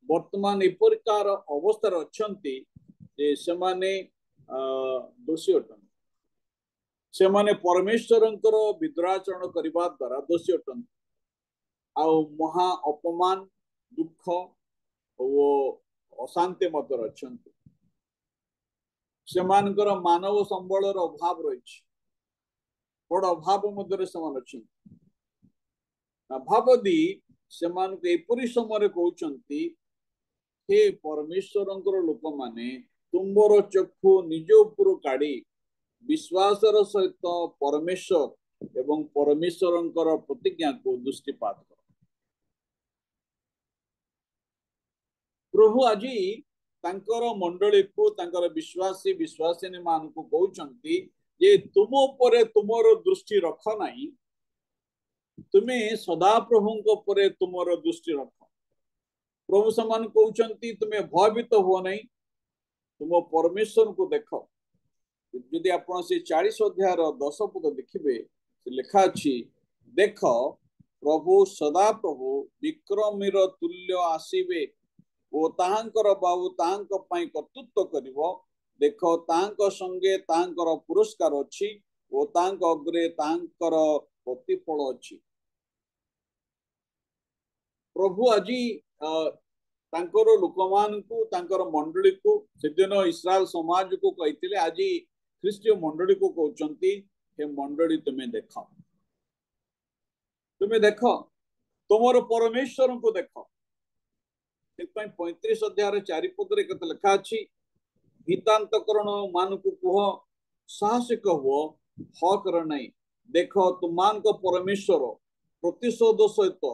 वर्तमान एपरिकार अवस्था अच्छी से माने दोषी अटन से माने परमेश्वरंकर विद्राचरण करने द्वारा दोषी अटन आउ महा अपमान दुख और अशांति मध्य अच्छी से मानव संबल अभाव रही बड़ अभाव मध्य से भावदी से एपरी समय कहते हे परमेश्वर लोक माने तुम्बर चक्षु निज उपर काढ़ी विश्वासर सहित परमेश्वर एवं परमेश्वर प्रतिज्ञा को दृष्टिपात कर प्रभु आज तांकर मंडली को तांकर विश्वासी विश्वासिनी मान को कहउचंती जे तुम उपरे तुमर दृष्टि रख नाही तुम्हें सदा प्रभु उपरे तुमर दृष्टि रख प्रभु समान कहउचंती तुम्हें भयभीत हो नहीं तुम परमेश्वर को देख यदि आप से 40 अध्याय 10 पद देखिए लिखा अछि देख प्रभु सदा प्रभु विक्रमीर तुल्य आसीबे ओ ताहांकर बाबू ताहांक पई कर्तृत्व करिवो देखो ताहांक संगे ताहांकर पुरस्कार अछि ओ ताहांक अग्रे ताहांकर प्रतिफल अछि प्रभु आजी तांकर लोकमान को तांकर मंडली को सेदिन इस्राएल समाज को कहिथिले आजी ख्रीष्टीय मंडली को कहउचंती हे मंडली तुम्हें देख तुमर परमेश्वर को देख 35 अध्याय 4 पदरे कत लिखा अछि हितांतकरण मान को कह साहसिक हो हकर नहीं देख तुमान को परमेश्वर प्रतिशोध सहित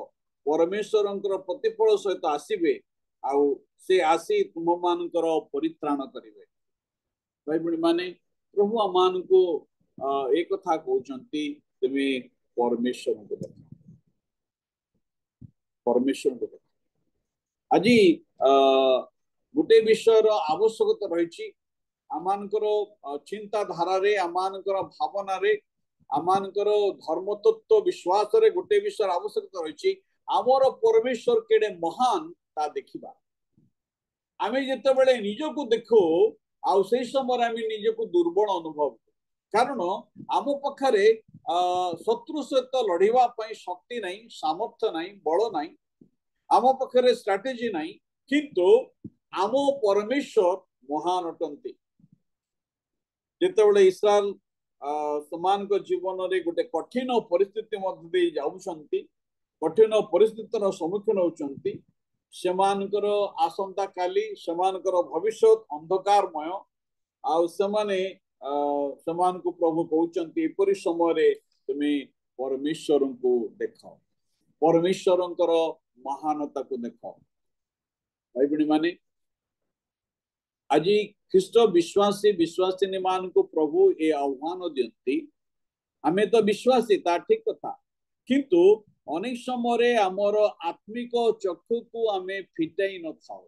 परमेश्वर प्रतिफल सहित आसीबे आउ से आसी तुम मानकर परित्राण करिवे भाई बणी माने प्रभु मान को एक कथा कहउचंती तुमे परमेश्वर को देख परमेश्वर को देख आज गोटे विषय आवश्यकता रही आमानकर चिंताधारा रे आमानकर भावना रे आमानकर धर्मतत्व विश्वास रे गोटे विषय आवश्यकता रही आमर परमेश्वर केडे महान ता देखिबा आमे जते बेले निज को देखो आउ से समय आमे निज को दुर्बल अनुभव कारण आम पाखरे शत्रु सहित लड़िबा पई शक्ति नहीं सामर्थ्य नहीं बल नहीं आम पाखरे स्ट्रैटेजी नहीं किंतु आम परमेश्वर महान अटंती जेतेबेले इस्राएल समान को जीवन रे गोटे कठिन परिस्थिति मध्य दे जाउछंती कठिन परिस्थितिर सम्मुखीन होचंती सेमानकर आसंता काली सेमानकर भविष्य अंधकारमय आउ सेमाने समान को प्रभु कहउचंती एपरि समय रे तुमे परमेश्वर को देख परमेश्वर महानता को देख भाई बणी माने आज ख्रीष्ट विश्वासी विश्वासिनी मान को प्रभु ए आह्वान दियंती आमे तो विश्वासी ता ठीक कथा किंतु अनेक समय आमर आत्मिक चक्षु को आमे फिटाई न थाओ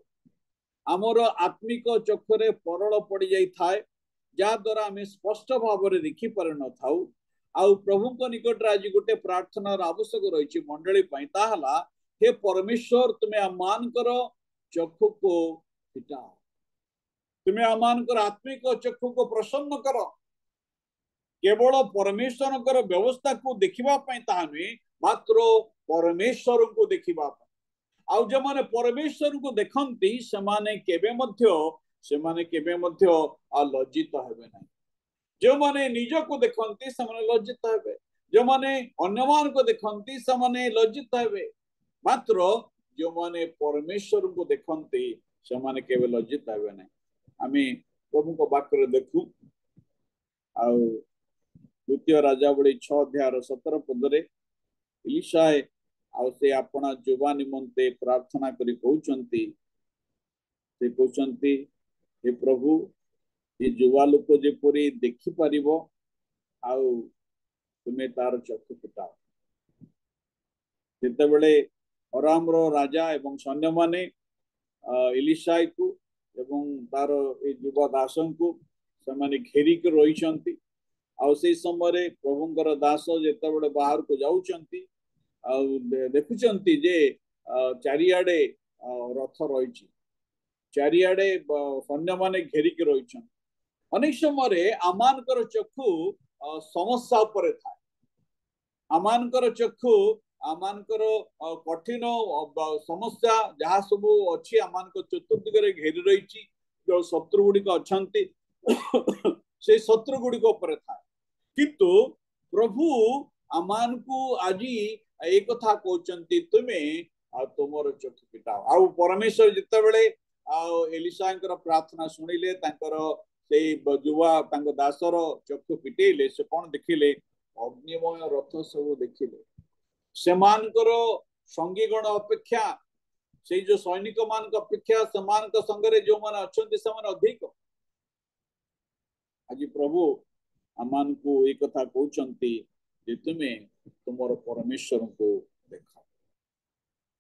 आमर आत्मिक चक्षुरे परल पड़ जाई थाए जा द्वारा आमे स्पष्ट भाव में देखि पार न थाउ आउ प्रभु को निकट आज गोटे प्रार्थना आवश्यक रही मंडली ताहला हे परमेश्वर तुम्हें आमानकर चक्षु को फिटाओ तुम्हें आमानकर आत्मिक चक्षु को प्रसन्न कर केवल परमेश्वर व्यवस्था को देखिबा पई ताहा नुहे मात्र परमेश्वर को देखिबा आउ जो माने परमेश्वर को देखंती सेमाने केबे मध्य लज्जित हेबे नहीं जो माने निज को देखंती सेमाने लज्जित हेबे जो माने अन्यमान को देखंती सेमाने लज्जित हेबे मात्र जो माने परमेश्वर को देखंती सेमाने केबे लज्जित हेबे नहीं आमी प्रभु को वाक्य देखू आउ द्वितीय राजावली 6 अध्याय 17 पदरे इलिशाए आउ से अपना जुबा निमंते प्रार्थना करी कहउचंती से कहउचंती हे प्रभु ये जुवा लोक जेपरी देखि परिबो आउ तुमे तार चक्षु फिटाओ जेते बेले अराम रो राजा एवं सैन्य माने इलिशाई को एवं तार ए जुवा दासन को से घेरी के रही आउ से समय प्रभुंकर दास जेते बेले बाहर को जाउचंती देखुचंती जे चारियाडे रथ रही चारियाडे सैन्य माने घेरी के रही अनेक समय आमानकर चक्षु समस्या उपरे था आमानकर चक्षु आमानकर कठिन समस्या जहाँ सब अच्छी आमानकर चतुर्दिगरे घेरी रही जो शत्रु गुड़िक अच्छा से शत्रु गुड़िक उपरे था किंतु प्रभु आमान को आज एक कथा कहते तुम्हें तुमर चक्षु फिटाओ आउ परमेश्वर जिते बेले एलिशा प्रार्थना शुणिले जुवा दासर चक्षु फिटेले से कौन देखिले अग्निमय रथ सब देखिले सेमानकर संगीगण अपेक्षा से जो सैनिक मान अपेक्षा सेमान संगे जो माने अच्छे से अधिक आज प्रभु आमान को एक कथा कहते जे तुम्हें तुमर परमेश्वर को देखा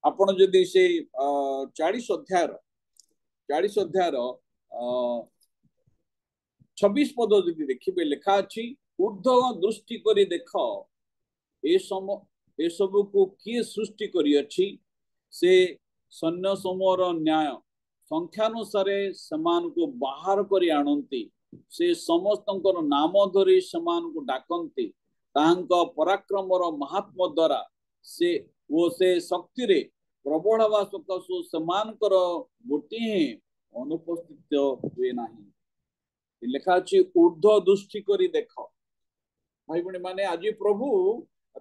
आपण जदि से 40 अध्याय 26 पद जदि देखिबे लिखा अछि ऊर्ध्व दृष्टि करी देख ए सब को किए सृष्टि करी अछि से सैन्य समूहर न्याय संख्यानुसारे समान को बाहर करी आणंती से समस्तंकर नाम धरी समान को डाकंती तांका पराक्रमर महात्म द्वारा से शक्ति रे प्रबल हवा सकाशु समानकर गोटे अनुपस्थित हुए नाही लिखा अछि ऊर्ध्व दृष्टि करी देख भाई बणी माने आज प्रभु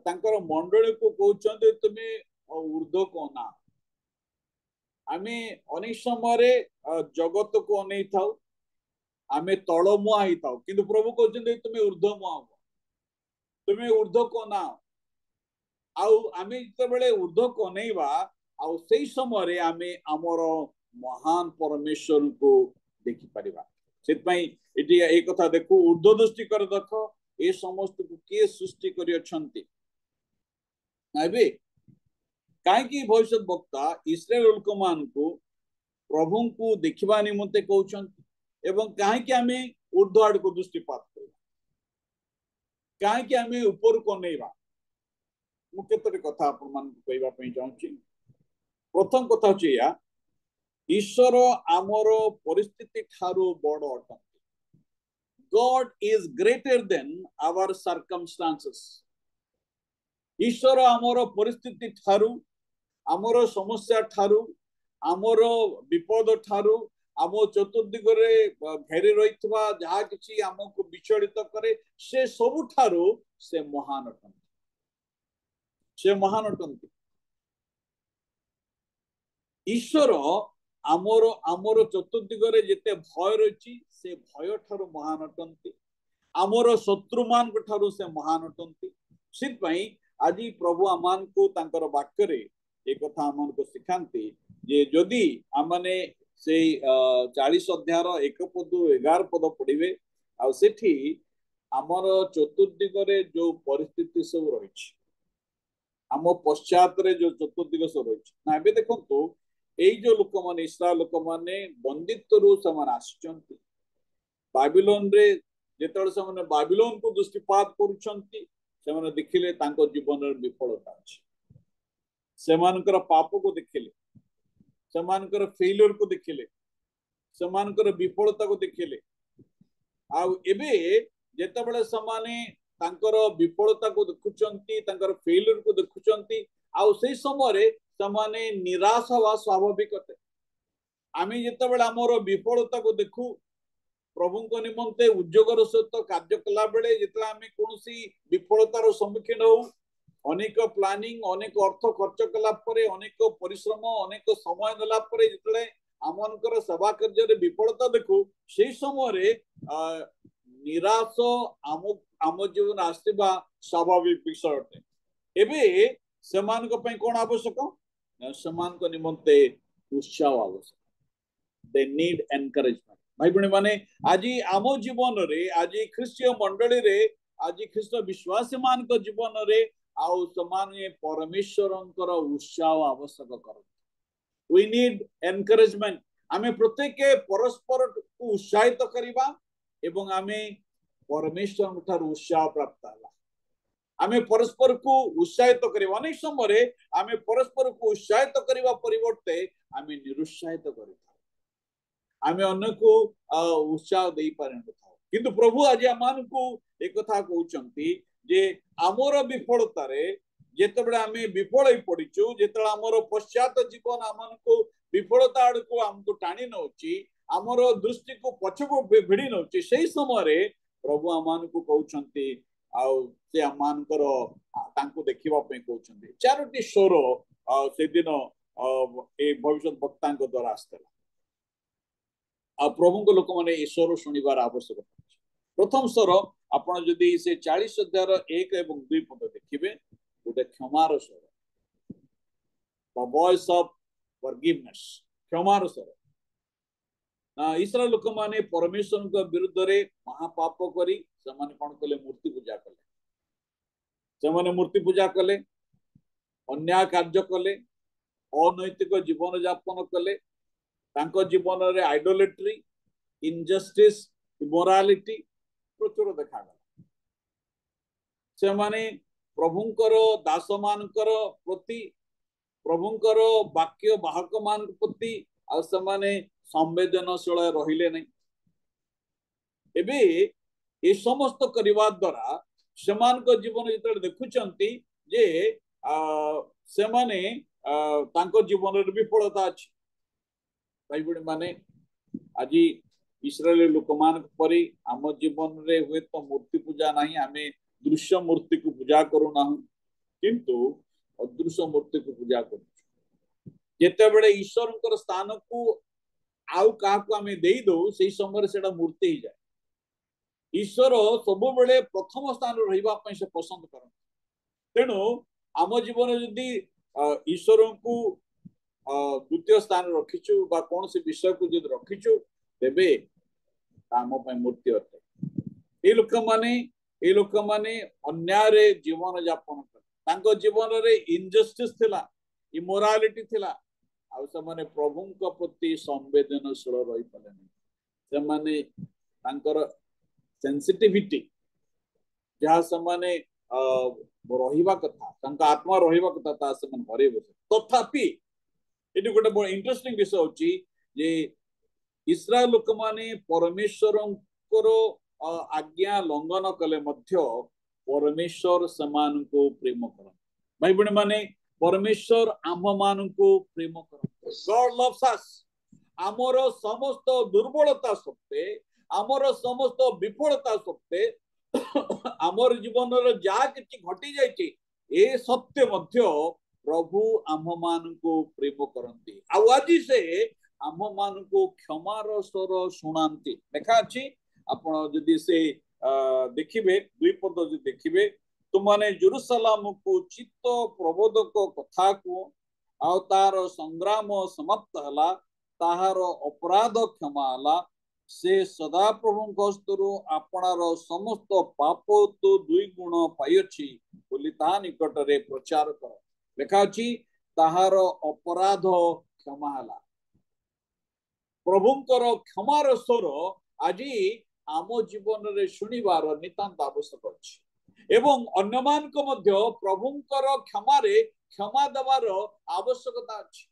तांकर मंडली को कहउछन्ते तुमे ऊर्ध्व को ना आमे अनेक समय जगत को अनै थाउ आमे तळमुआ ही थाउ किंतु प्रभु कहउछन्ते तुमे ऊर्ध्वमुआ तुम्हें ऊर्ध्व को ना आउ आमे जतबेले ऊर्ध्व को नैबा आउ सेही समय आमे हमर महान परमेश्वर को देखि परिबा सेत पई एटी ए कथा देखो ऊर्ध्व दृष्टि कर देख ए समस्त को के सृष्टि करि अछंती नाबे काहे कि भविष्य वक्ता इस्राएल लोक मान को प्रभु को देखिबा निमंते कहउछंती एवं काहे कि आमे ऊर्ध्व आड़ को दृष्टिपात करिबा काहे कि आमे ऊपर को नैबा मु केतरे कथा आपन मान को कहबा पई चाहूची प्रथम कथा छै या ईश्वर आमर परिस्थिति ठारो बड़ अटंती God is greater than our circumstances ईश्वर आमर परिस्थिति ठारू आमर समस्या ठारू आमर विपद ठारू आम चतुर्दिगरे घेरी रही जहाँ किसी आमको विचलित करे से सबुठारू से महान अटंती ईश्वर आमर आमर चतुर्दिगरे जेते भय रही से भय ठारू महान अटंती आमर शत्रु मान ठारू से महान अटंती सिपाई आज प्रभु आमान को तांकर वाक्य रे एक कथा आमान को सिखांती जे जदि आमाने से 40 अध्याय 1 पद 11 पद पढ़िबे आ सेठी आमर चतुर्दिगरे जो परिस्थिति सब रही आम पश्चात रे जो चतुर्दिग सब रही ना एबे देखंतु एई जो लोक माने इस्राएल लोक माने बंदित्व रु समान आछंती बाबिलोन रे जेतळे समान बाबिलोन को दृष्टिपात करूछंती सेमाने देखिले तांको जीवन रे विफलता अछि सेमानकर पाप को देखिले सेमानकर फेलियर को देखिले सेमानकर विफलता को देखिले आ एबे जेतबेले समाने तांकर विफलता को देखुचंती तांकर फेलियर को देखुचंती आ से समय रे समाने निराश हवा स्वाभाविक अटे आमी जेतबेले हमर विफलता को देखु प्रभु को निमंते उद्योगर सहित कार्य कला बेले जेतला आमी कोनसी विफलतार सम्मुखीन हो अनेक प्लानिंग अनेक अर्थ खर्च कला परे अनेक परिश्रम अनेक समय देला परे जेतले आमनकर सेवा कार्य रे विफलता देखु सेही समय रे निराश आम जीवन आसवा स्वाभाविक विषय अटे एबे समान को पई कोन आवश्यक समान को निमंते उत्साह आवश्यक दे नीड एनकरेजमेंट भाई बहन माने आज आम जीवन रे आज ख्रिस्तीय मंडली रे आज ख्रिस्त विश्वासी मान को जीवन रे आउ समान परमेश्वरंकर उत्साह आवश्यक कर वी नीड एनकरेजमेंट आमे प्रत्येक परस्पर को उत्साहित करिबा एवं आमे परमेश्वर ठार उत्साह प्राप्त होला आमे परस्पर को उत्साहित करिबा अनेक समय आमे परस्पर को उत्साहित करिबा परिवर्ते आमे निरुत्साहित करिता आमे अन्य को उत्साह देई पारन था किंतु प्रभु आज आमान को एक कथा कहउचंती जे आमर विफलता रे जेतेबेले आमे विफल होई पडिचु जेतेबेले आमर पश्चात जीवन आमान को विफलता आड़ को हमको टाणी नउची आमर दृष्टि को पछको भिड़ी नउची सेही समय रे प्रभु आमान को कहउचंती आउ से आमानकर तांको देखिबा पे कहउचंती चारोटी स्वर से दिन ए भविष्य वक्ता द्वारा आस्तला आ प्रभु को लोक माने ईश्वर सुनिबार आवश्यकता अछि प्रथम स्वर आपण जदि से 40 अध्याय 1 एवं 2 पद देखिबे गोटे क्षमार स्वर द वॉइस ऑफ फॉरगिवनेस क्षमार स्वर इस्राएल लोक माने परमेश्वर के विरुद्ध रे महापाप करी समान कोन कले मूर्ति पूजा कले समान मूर्ति पूजा कले अन्याय कार्य कले अनैतिक जीवन यापन कले तांको जीवन रे आइडोलेट्री इनजस्टिस इमोरालिटी प्रचुर देखा गला से माने प्रभुंकर दास मानकर प्रति प्रभुंकर वाक्य बाहक मान प्रति आ से माने संवेदनशील रहिले नहीं एबे ए समस्त करिवा द्वारा समान को जीवन जते देखुचंती जे से माने तांको जीवन रे विफलता अछि भाई बहन माने आज इस्राएल लोक मान परि आम जीवन रे हुए तो मूर्ति पूजा नहीं आमे दृश्य मूर्ति को पूजा करू ना किंतु अदृश्य मूर्ति को पूजा करू जेते बेले ईश्वरंकर स्थान को आउ का को आमे देई दो सेही समय सेटा मूर्ति ही जाए ईश्वर सब बेले प्रथम स्थान रहिबा पई से पसंद करन तेनु आम जीवन जदी ईश्वर को द्वितीय स्थान रखिचु बा कौन से विषय को जब रखिचु तेबे आम पई मूर्ति अटे ए लोक माने अन्याय रे जीवन यापन कर तांको जीवन रे इनजस्टिस थिला इमोरालिटी थिला आ से प्रभु प्रति संवेदनशील रही पारे से तांकर सेंसिटिविटी जहाँ से रहिबा कथा तांका आत्मा रहिबा कथा ता से मन हरे बसे तथापि एटी गोटे बड़ इंटरेस्टिंग विषय होची जे इस्राएल लोक माने परमेश्वरंकर आज्ञा लंघन कले मध्य परमेश्वर समान को प्रेम करन भाई बहन माने परमेश्वर आम मान को प्रेम करन गॉड लव्स अस आमर समस्त दुर्बलता सत्ते आमर समस्त विफलता सत्ते आमर जीवन रे जा किछि घटी जायछि ए सत्य मध्य प्रभु आम मान को प्रेम करती आज से आम मान को क्षमार स्वर शुणाती देखा अच्छी आपण जदि से देखिबे दुई पद जो देखिबे तुमने जेरुसलाम को चित्त प्रबोधक कथा को आ तार संग्राम समाप्त हला ताहार अपराध क्षमा हला से सदा प्रभु हस्तरु आपणार समस्त पाप तो दुई गुण पाइछि बोली ता निकट रे प्रचार कर लेखा अछि ताहार अपराध क्षमा हला प्रभुंकर क्षमार स्वर आज आम जीवन रे शुणिबार नितांत आवश्यक अछि एवं अन्य मान को मध्य प्रभुंकर क्षमा रे क्षमा देवार आवश्यकता अछि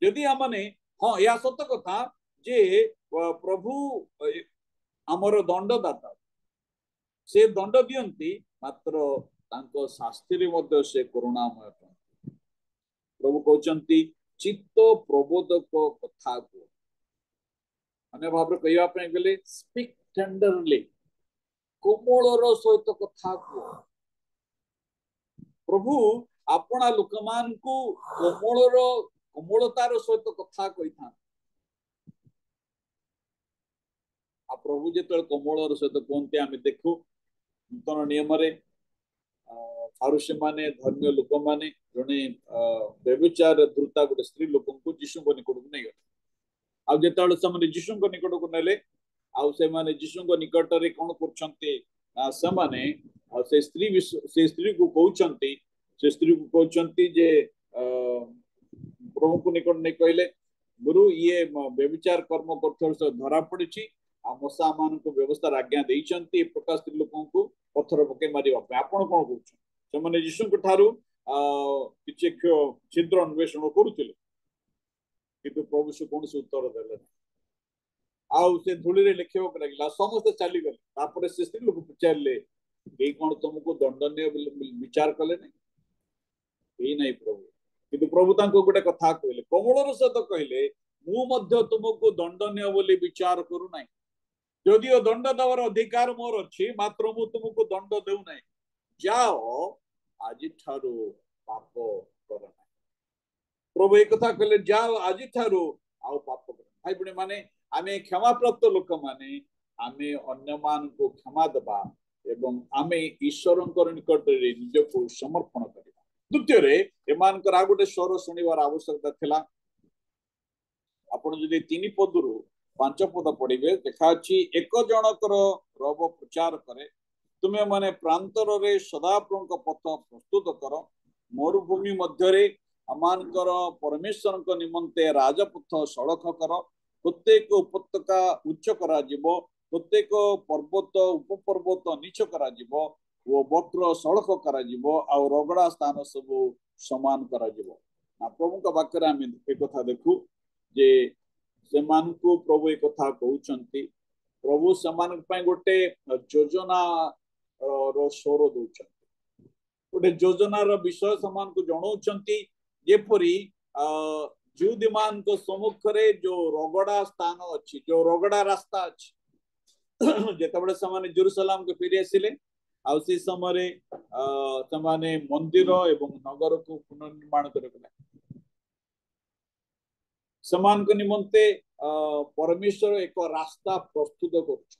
यदि हमने हाँ या सत्य कथा जे प्रभु आमर दंडदाता से दंड दियंती मात्र तांको शास्त्री मध्य से करुणामय प्रभु कहउचंती चित्त प्रबोधक कथा को अन्य भाव कहवा पे गले स्पीक टेंडरली कोमलर सहित कथा को प्रभु आपना लोक मान को कोमलतार सहित कथा कही था प्रभु जो कोमलर सहित कहते आम देखु नूतन नियम फारुसी माने धर्मीय लोक माने जड़े व्यभिचार धृता गोटे स्त्री लोक को जीशु निकट को नहीं गले आते से जीशु निकट को नेले आने जीशु निकट में कौन कर से स्त्री को कहते से स्त्री को कहते जे प्रभु को निकट नहीं कहले गुरु ये व्यभिचार कर्म कर धरा पड़ी मशा मान को व्यवस्था आज्ञा देते प्रकाश स्त्री लोक को पत्थर पकई मारे आपण कौन कहते जीशु ठारू कि छिद्र अन्वेषण करुले किंतु प्रभु से कौन उत्तर देले आउ से धूली रे लिखिबा लगे समस्त चली गले से स्त्री लोक पचारे यही कौन तुमको दंडनीय विचार कले नहीं नहीं प्रभु किंतु प्रभु तांको गोटे कथा कहले कोमलर सहित कहले मु तुमको दंडनीय बोली विचार करू नहीं जदिओ दंड देवार अधिकार मोर अच्छी मात्र मु तुमको दंड देउ नहीं जाओ आज ठारू पाप कर प्रभु एक कथा कहले जाओ आज ठारू आउ पाप कर भाई बने माने आमे क्षमा प्राप्त लोक माने आमे अन्य मान को क्षमा देबा एवं आमे ईश्वर निकट रे निज को समर्पण करबा द्वितीय रे एमान कर आ गोटे स्वर सुनिबार आवश्यकता थिला आपण जदि 3 पदरु 5 पद पढ़िबे देखा अछि एक जनकर रब प्रचार करे तुमे माने प्रांतर रे सदाप्रभुଙ୍କ पथ प्रस्तुत कर मरुभूमि मध्य रे अमानकर परमेश्वर को निमंते राजपथ सड़क कर प्रत्येक उपत्यका उच्च करा जीवो प्रत्येक पर्वत उपपर्वत नीच करा जीवो वो वक्र सड़क करा जीवो आ रगड़ा स्थान सब समान करा जीवो ना प्रभु का वाक्य आम एक कथा देखु जे से मान को प्रभु एक कथा कहउचंती प्रभु समान पय गोटे योजना रो स्वर दउचंती गोटे योजना रो विषय समान को जणाउचंती जेपरी जुदिमान को सम्मुख रे जो रगड़ा स्थान अच्छी जो रगड़ा रास्ता अच्छी जेतबे समान जेरुसलाम को फेरी आसिले आ से समय से मंदिर एवं नगर को पुनर्निर्माण करले समान को निमंते परमेश्वर एक रास्ता प्रस्तुत करुछ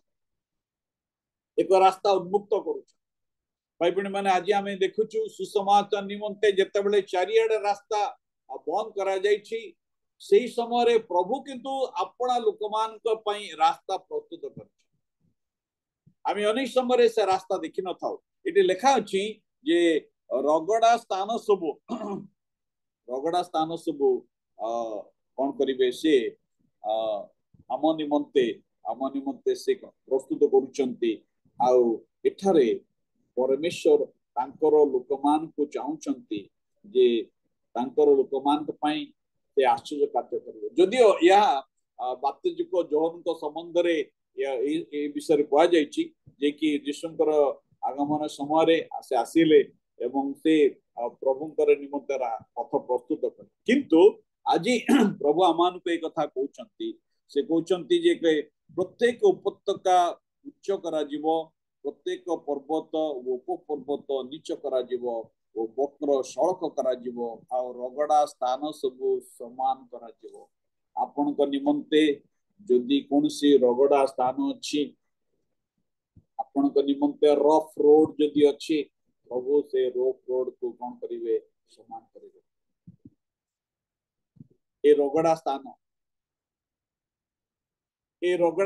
एक रास्ता उन्मुक्त करुछ भाई बहन माने आज आम देखुचु सुसमाचार निमंते जेतेबेले चारिआडे रास्ता बंद करा जायछि सेही समय रे प्रभु किंतु अपना लोकमान को पई रास्ता प्रस्तुत कर आम अनेक समय से रास्ता देखि न थाउ इति लेखा अछि जे रगड़ा स्थान सब कौन करिवे से आम निमंते से प्रस्तुत करुचंती आउ एठारे परमेश्वर तांकर लोकमान को चाहूचंती जे तांकर लोकमान पई से आश्चर्य कार्य करिवे जदिओ या बाप्तिजिक जोहन को संबंध रे ए विषय कहा जायछि जे कि यीशुंकर आगमन समय रे से आसिले एवं से प्रभुंकर निमंते पथ प्रस्तुत कर किंतु आज प्रभु आमान को एक कथा कहउचंती से कहउचंती जे प्रत्येक उपत्यका उच्च करा जीवो प्रत्येक पर्वत उपपर्वत नीच करा जीवो ओ वक्र सड़क करा जीवो आ रगड़ा स्थान सब समान करा जीवो आपण को निमंते जदि कोनसी रगड़ा स्थान अछि आपण को निमंते रफ रोड जदि अछि प्रभु से रफ रोड को कोन करिवे समान करिवे ए रगड़ा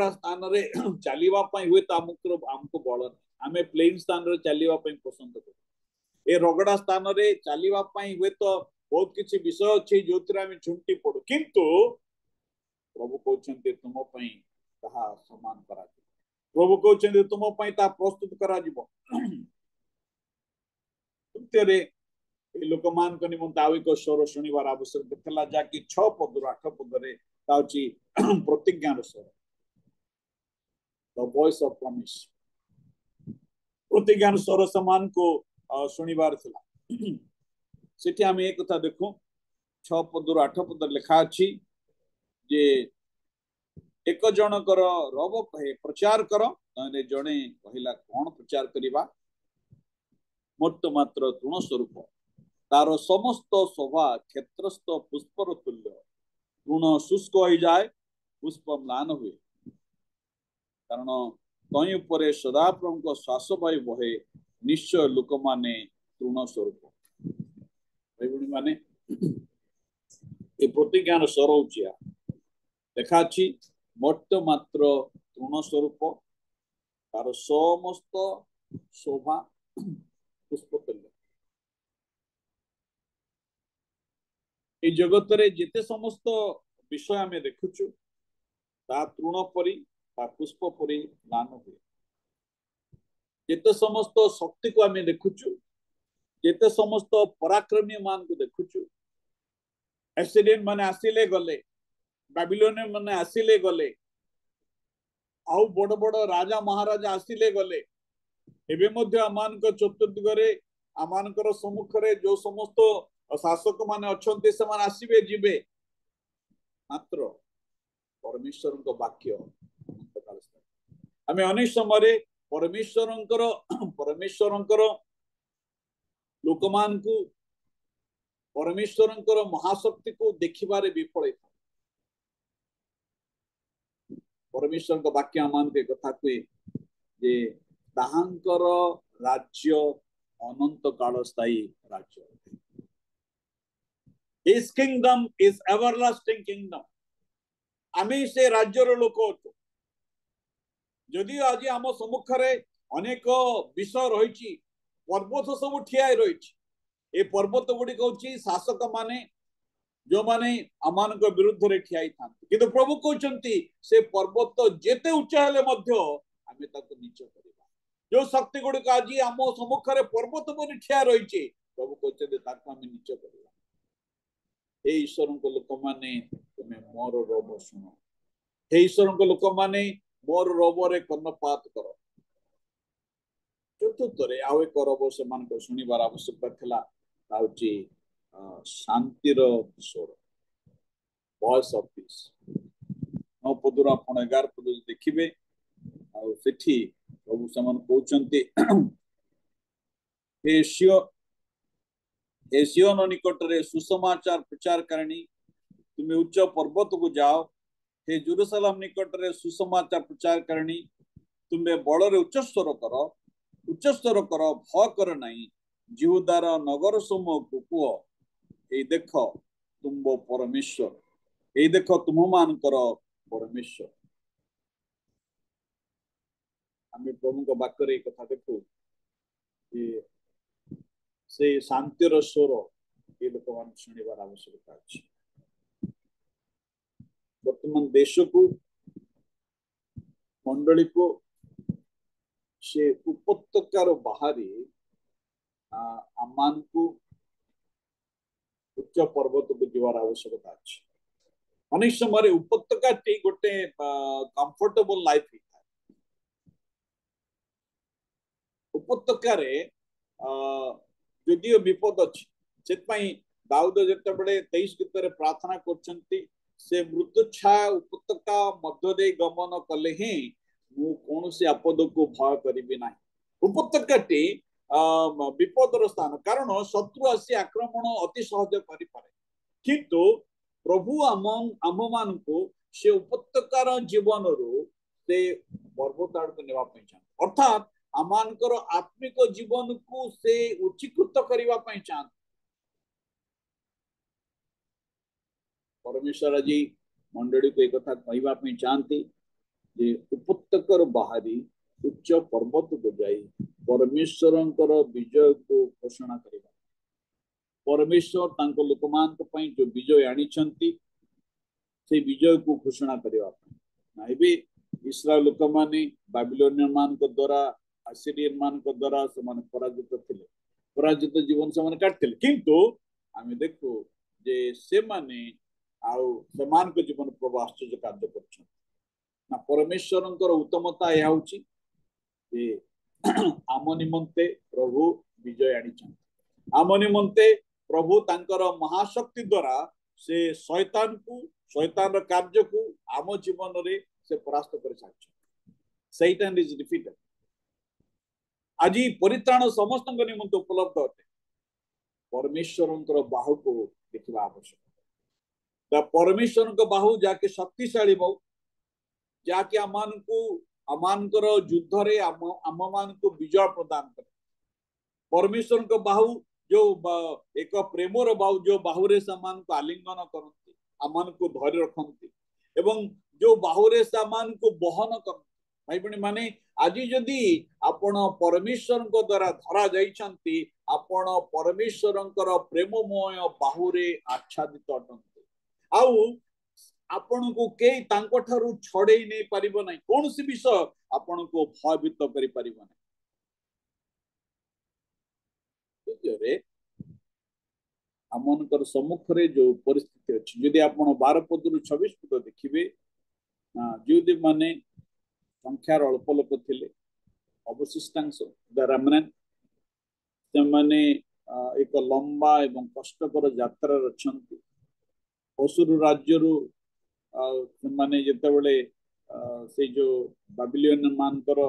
स्थान रे चलीवा पई हुए त हमको बळ आमे प्लेन स्थान रे चलीवा पई पसंद करू ए रगड़ा स्थान रे चलीवा पई हुए तो बहुत किछि विषय अछि जोतिर आमे झुंटी पडू किंतु प्रभु कहउछन्ते तुम पई ताहा समान करा प्रभु कहउछन्ते तुम पई ता प्रस्तुत करा जीवो तेरे लोक मान को निमंत आविक स्वर शुनिबार आवश्यक थिला जाकि 6 पद 8 पद रे ताउची प्रतिज्ञार स्वर द वॉइस ऑफ प्रॉमिस प्रतिज्ञार स्वर समान को शुनिबार थिला सेठी हम एक कथा देखो 6 पद 8 पद लिखा अछि जे एक जनकर रब कहे प्रचार कर ताने जणे कहिला कोन प्रचार करिबा मोट मात्र तृण स्वरूप तार समस्त शोभा क्षेत्रस्थ पुष्पर तुल्य तृण शुष्क हो जाए पुष्प म्लान हुए कारण तई उपरे सदा प्रभु श्वास वायु बहे निश्चय लोक माने तृण स्वरूप भाई माने ए प्रतिज्ञान स्वर होचिया देखा छी मोट मात्र तृण स्वरूप तार समस्त शोभा पुष्प तुल्य ए जगत रे जेते समस्त विषय आमे देखुछु ता तृण परी ता पुष्प परी मान हुए जेते समस्त शक्ति को आमे देखुछु जेते समस्त पराक्रमी मान को देखुछु एसिडेंट माने आसिले गले बाबिलोनियन माने आसिले गले आउ बड़ बड़ राजा महाराजा आसिले गले एबे मध्य अमान को चतुर्दिगरे अमानकर सम्मुख रे जो समस्त शासक माने अछन्ते से मान आसीबे जिबे मात्र परमेश्वर को वाक्य आमे अनेक समय परमेश्वरंकर लोकमान को परमेश्वरंकर महाशक्ति को देखिबारे विफल परमेश्वर को वाक्य अमान के कथा कहे जे ताहांकर राज्य अनंत काल स्थायी राज्य His kingdom is everlasting kingdom. आमे से राज्यर लोक अछु जदि आज आम सम्मुखरे अनेक विषय रही पर्वत सब ठिया रही ए पर्वत गुड़ी कहूँ शासक माने जो माने अमान विरुद्ध रे ठिया था किंतु प्रभु कहते से पर्वत जेते उच्चा हेले मध्य आमे ताको नीच करिबा जो शक्ति गुड़ी आज आम सम्मुखरे पर्वत बनी ठिया रही प्रभु कहते ताको आमे नीच करिबा हे ईश्वर को लोक माने तुमे मोर रब सुनो हे ईश्वर को लोक माने मोर रब रे कर्णपात करो चतुर्थ रे आउ एक रब से मान को सुनिबार आवश्यकता थिला ताउची शांतिर स्वर वॉइस ऑफ पीस 9 पदुरा आपण 11 पद देखिबे आ सेठी प्रभु समान कहउचंती हे सियोन निकट रे सुसमाचार प्रचार करनी तुम्हें उच्च पर्वत को जाओ हे जेरूशलेम निकट रे सुसमाचार प्रचार करनी तुम्हें बड़ रे उच्च स्वर करो भय कर नहीं जिहुदार नगर समूह को कुह ए देख तुम परमेश्वर ए देख तुम मान कर परमेश्वर आमे प्रभु को वाक्य कथा देखो से शांतिर स्वर ये लोक मान शुणिबार आवश्यकता अछि वर्तमान देश को मंडली को से उपत्यकार बाहरी आमान को उच्च पर्वत को जीवार आवश्यकता अछि अनेक समय उपत्यका टी गोटे कंफर्टेबल लाइफ उपत्यकार जदियो विपद अच्छी से दाऊद जिते बड़े 23 गीत प्रार्थना करछंती से मृत्युछाया उपत्यका मध्य दे गमन कले ही मु कौन से आपद को भय करिबि नाही उपत्यकाटी विपदर स्थान कारण शत्रु आसी आक्रमण अति सहज करि पारे किंतु प्रभु आम मान को से उपत्यकार जीवन रू से पर्वत आड़ को नेवा चाहते अर्थात आमानकर आत्मिक जीवन को से उच्चीकृत करने चाहते परमेश्वर आज मंडली को एक कहवाई चाहती जे उपत्यकार बाहरी उच्च पर्वत को जाई परमेश्वर विजय को घोषणा करवा परमेश्वर तांको लोकमान जो विजय आनी से विजय को घोषणा करने इस्राएल लोक माने बाबिलोनियन मान द्वारा आसिरियन मान द्वारा से पराजित थे पराजित जीवन से काटते किंतु आम देखू जे से माने समान को जीवन प्रभु आश्चर्य कार्य कर परमेश्वर उत्तमता यह हूँ आम निमंते प्रभु विजय आनी आम निमंते प्रभु तांकर महाशक्ति द्वारा से शैतान कार्य को आम जीवन रे से परास्त कर सारी सैतान इज डिफीटेड आज परित्राण समस्त निमंते उपलब्ध होते परमेश्वर बाहु को देखा आवश्यक परमेश्वर बाहु जाके शक्तिशाली बाहु जाके आमानकर युद्ध रे आम मान को विजय प्रदान करे परमेश्वर बाहु जो एक प्रेमर बाहु जो बाहुरे सामान को आलिंगन करती आमान को धरी रखती एवं जो बाहुरे सामान को बहन करती भाई बहनी माने आज जदि आपण परमेश्वर द्वारा धरा जाइछंती आपण परमेश्वर प्रेममय बाहुरे आच्छादित अटंती आउ आपण को के तांको ठारू छड़े नहीं पारिबो नहीं कौन सी विषय आपण को भयभीत करि पारिबो नहीं रे आमनकर सम्मुख रे जो परिस्थिति अछि यदि आपण 12 पद रु 26 पद देखिबे जुदी माने संख्यार अल्प लोक थिले अवशिष्टांश द रेमनेंट से माने एक लंबा एवं कष्टकर यात्रा रचंती असुर राज्य रु माने जेते बेले से जो बाबिलोनियन मानकर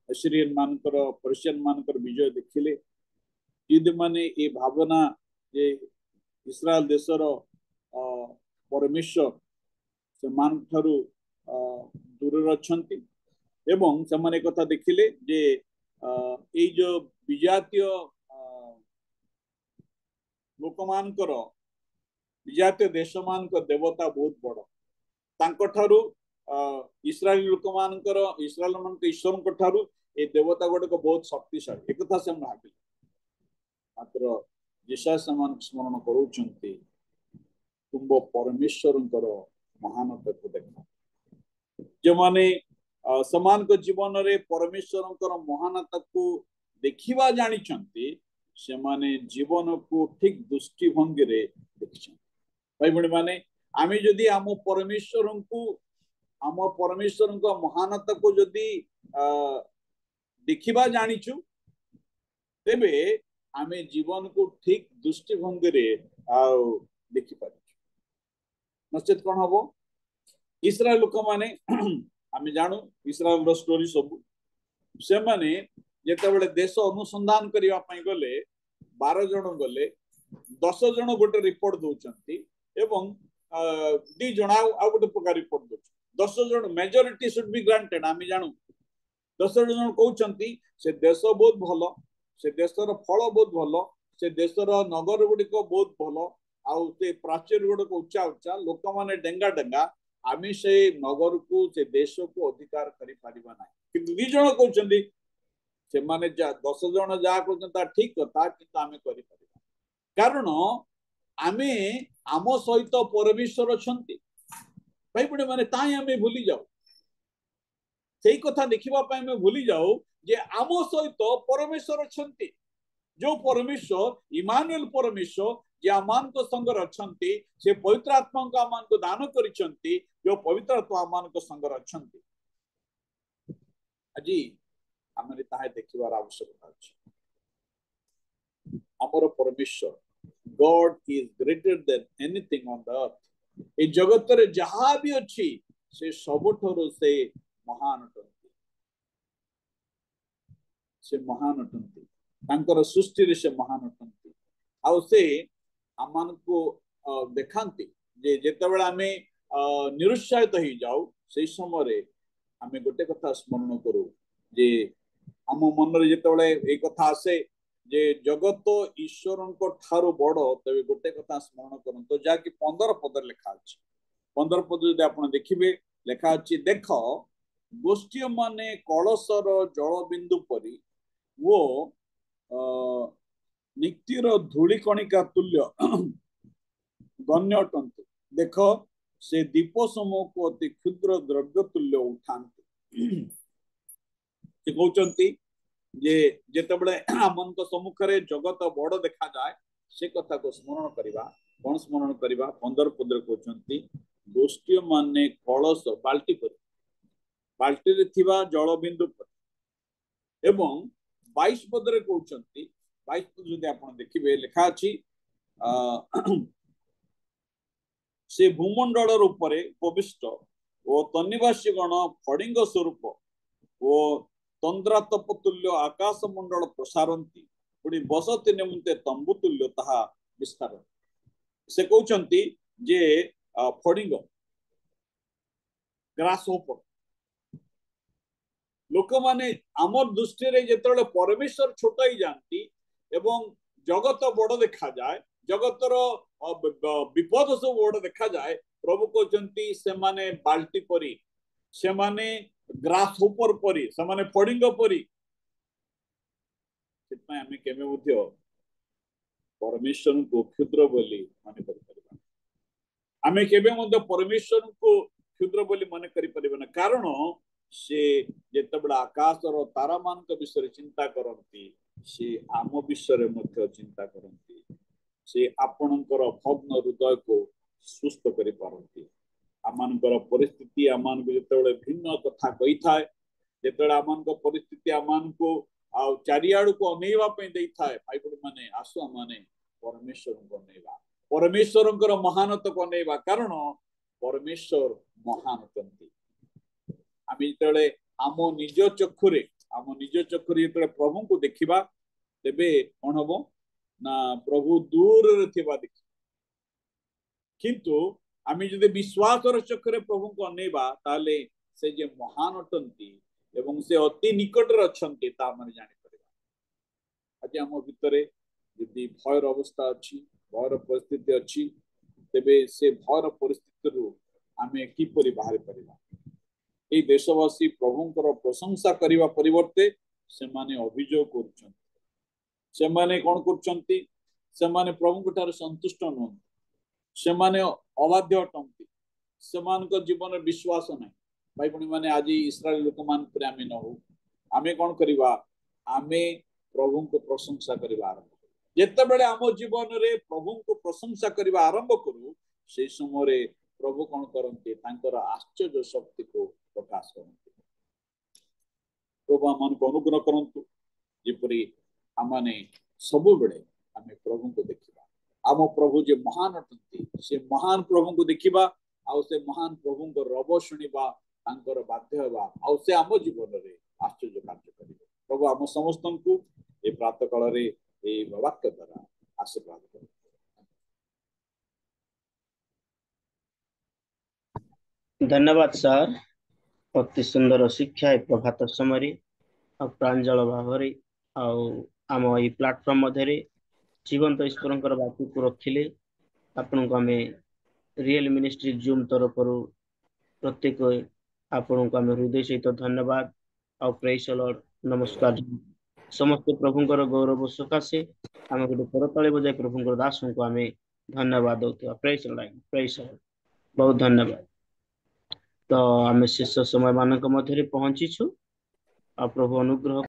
असीरियन मानकर पर्शियन मानकर विजय देखिले युद्ध माने ए भावना जे इस्राएल देशर परमेश्वर से मान ठारू दूर रछंती एवं से माने कथा देखिले जे ए जो विजातीय लोकमानकर विजातीय देश मान देवता बहुत बड़ तांको ठारू इस्राएल लोक मानकर इस्राएल मान ईश्वर ठारू ए देवता गुड़क बहुत शक्तिशाली एक कथा से भाविले मात्र जिशा समान स्मरण करूछंती तुम परमेश्वर महानता को देखा जो माने समान को जीवन रे परमेश्वर महानता को देखिबा जानिछंती से माने जीवन को ठीक दृष्टिभंगी रे देखछन भाई बहनी माने आमे जदि आम परमेश्वर को महानता को जदि देखिबा जानिछु तेबे आमे जीवन को ठीक दृष्टिभंगी रे देखि पारिछु निश्चित कोन हबो इस्राएल लोक माने आमे जानु इस्राएल रो स्टोरी सब से माने जेतेबेले देश अनुसंधान करिवा पई गले 12 जण गले 10 जण गोटे रिपोर्ट दउचंती एवं 2 जण आ गोटे प्रकार रिपोर्ट दउछ 10 जण मेजॉरिटी शुड बी ग्रांटेड आमे जानु 10 जण कहउचंती से देश बहुत भलो से देशर फल बहुत भलो से देशर नगर गुड़िक बहुत भलो आउ से प्राचीर गुड़क उच्चा उच्चा लोक माने डेंगा डेंगा आमे से नगर को से देश को अधिकार करि पारिबा नाही किंतु 2 जण कहउचंती से माने 10 जण जा कहउचंता ठीक कथा किंतु आमे करि पारिबा कारण आमे आम सहित परमेश्वर अछंती भाई पुणे माने ताई आमे भूली जाऊ सेही कथा देखिबा पय आमे भूली जाऊ जे आम सहित परमेश्वर अछंती जो परमेश्वर इमानुएल परमेश्वर जे आमान को संगर अछंती से पवित्र आत्मा को आमान को दान करिसंती जो पवित्र आत्मा आमान को संगर अछंती अजी हमरे ताहे देखिबार आवश्यकता अछि हमर परमेश्वर God is greater than anything on the earth ए जगत रे जहां भी अछि से सबठरो से महान अटंती से महान अटंती तांकर सृष्टि रे से महान अटंती आउ से आमान को देखांती जे जेतेबेला आमे निरुत्साहित हो जाऊ से समय रे आमे गोटे कथा स्मरण करू जे आम मन रे जेतेबेले ए कथा आसे जे जगत ईश्वरन ठारू बड़ तबे गोटे कथा स्मरण करंतो जा कि 15 पद लिखा अछि 15 पद यदि आपण देखिबे लिखा अछि देख गोष्ठी माने कलशर जल बिंदु परी वो निक्तिर धूली कणिका तुल्य गण्य अटंती देख से दीप समूह को अति क्षुद्र द्रव्य तुल्य उठाती से कहते जे जेतेबेले आमंत सम्मुख रे जगत बड़ देखा जाए से कथा को स्मरण करिबा कोन स्मरण करिबा 15 पद रे कहउचंती गोष्ठी माने कलश बाल्टी पर बाल्टी रे थिबा जल बिंदु पर एवं 22 पद रे कहउचंती 22 पद जदि आपण देखिबे लिखा अछि से भूमंडल रूपरे उपविष्ट ओ तन्निवासी गण फड़िंग स्वरूप ओ तंद्रातपतुल्य आकाश मंडल प्रसारंती पुणी बसती निमंते तंबुतुल्य ताहा विस्तार से कहउचंती जे फड़िंग ग्रास होपर लोक माने आमर दृष्टि रे जेतेबेले परमेश्वर छोट ही जानती एवं जगत बड़ देखा जाए जगतर विपद सब बड़ देखा जाए प्रभु कहउचंती से माने बाल्टी परी से माने ग्रास होपर परी से माने फड़िंग परी सेतमै आमे केमे मध्य परमेश्वर को क्षुद्र बोली माने करि परिबा आमे केबे मध्य परमेश्वर को क्षुद्र बोली माने करि परिबा कारण से जेतेबेला आकाश और तारा मान के विषय चिंता करंती से आम विषय मध्य चिंता करंती से आपणकर भग्न हृदय को सुस्थ करि पारंती आमानकर परिस्थिति आमान को जेतेबेले भिन्न कथा कहि थाए जेतेबेले आमानकर परिस्थिति आमान को आ चारियाडू को अनेवा पे देई थाए भाई बहन माने आसु माने परमेश्वर को अनेवा परमेश्वरंकर महानता को अनेवा कारण परमेश्वर महान अटंती आमी जेतेबेले आम निज चक्षुरे जेतेबेले प्रभु को देखिबा तेबे कोन हबो ना प्रभु दूर रे थिबा देखि किंतु आमी जदि विश्वास और चक्रे प्रभु को अनेबा ताले से जे महान अटंती एवं से अति निकट रे अछंती ता माने जानि परिबा आज हम भितरे यदि भयर अवस्था अछि भयर परिस्थिति अछि तेबे से भयर परिस्थिति रु आमे की परि बाहर परिबा ए देशवासी प्रभुंकर प्रशंसा करिवा परिवर्ते से माने अभियोग करछन से माने कोन करछंती से माने प्रभु ठार संतुष्ट न से माने अबाध्य अटंती से मान को जीवन विश्वास नहीं भाई बहन माने आज इस्राएल लोक मान पर आमे न हो आमे कोन करिवा आमे प्रभु को प्रशंसा करिवा आरंभ जेते बेले आम जीवन रे प्रभु को प्रशंसा करिवा आरंभ करू से समय रे प्रभु कोन करंती तांकर आश्चर्य शक्ति को प्रकाश करंती प्रभु आमन को अनुग्रह करंतु जेपरि आमाने सब बेले आमे प्रभु को देखिबा आम प्रभु जे महान अटंती से महान प्रभु को देखिबा आउ से महान प्रभु को रब शुणिबा तांकर बाध्य हेबा आउ से आम जीवन रे आश्चर्य कार्य करिबे प्रभु आम समस्त को ए प्रातः काल रे ए वाक्य द्वारा आशीर्वाद करू धन्यवाद सर अति सुंदर शिक्षा ए प्रभात समय प्रांजल भाव आम ये प्लाटफर्म मध्य जीवंत ईश्वर वाक्य को रखिले आपण को आमे रियल मिनिस्ट्री जूम तरफ प्रत्येक आपण को आमे हृदय सहित धन्यवाद और प्रेज द लॉर्ड नमस्कार समस्त प्रभुंकर गौरव सकाशे आम गोटे करताली बजाय प्रभुंकर दास को आमे धन्यवाद दौथुआ प्रेज द लॉर्ड बहुत धन्यवाद तो आमे शेष समय मानक मध्य पहुंचीछु आ प्रभु अनुग्रह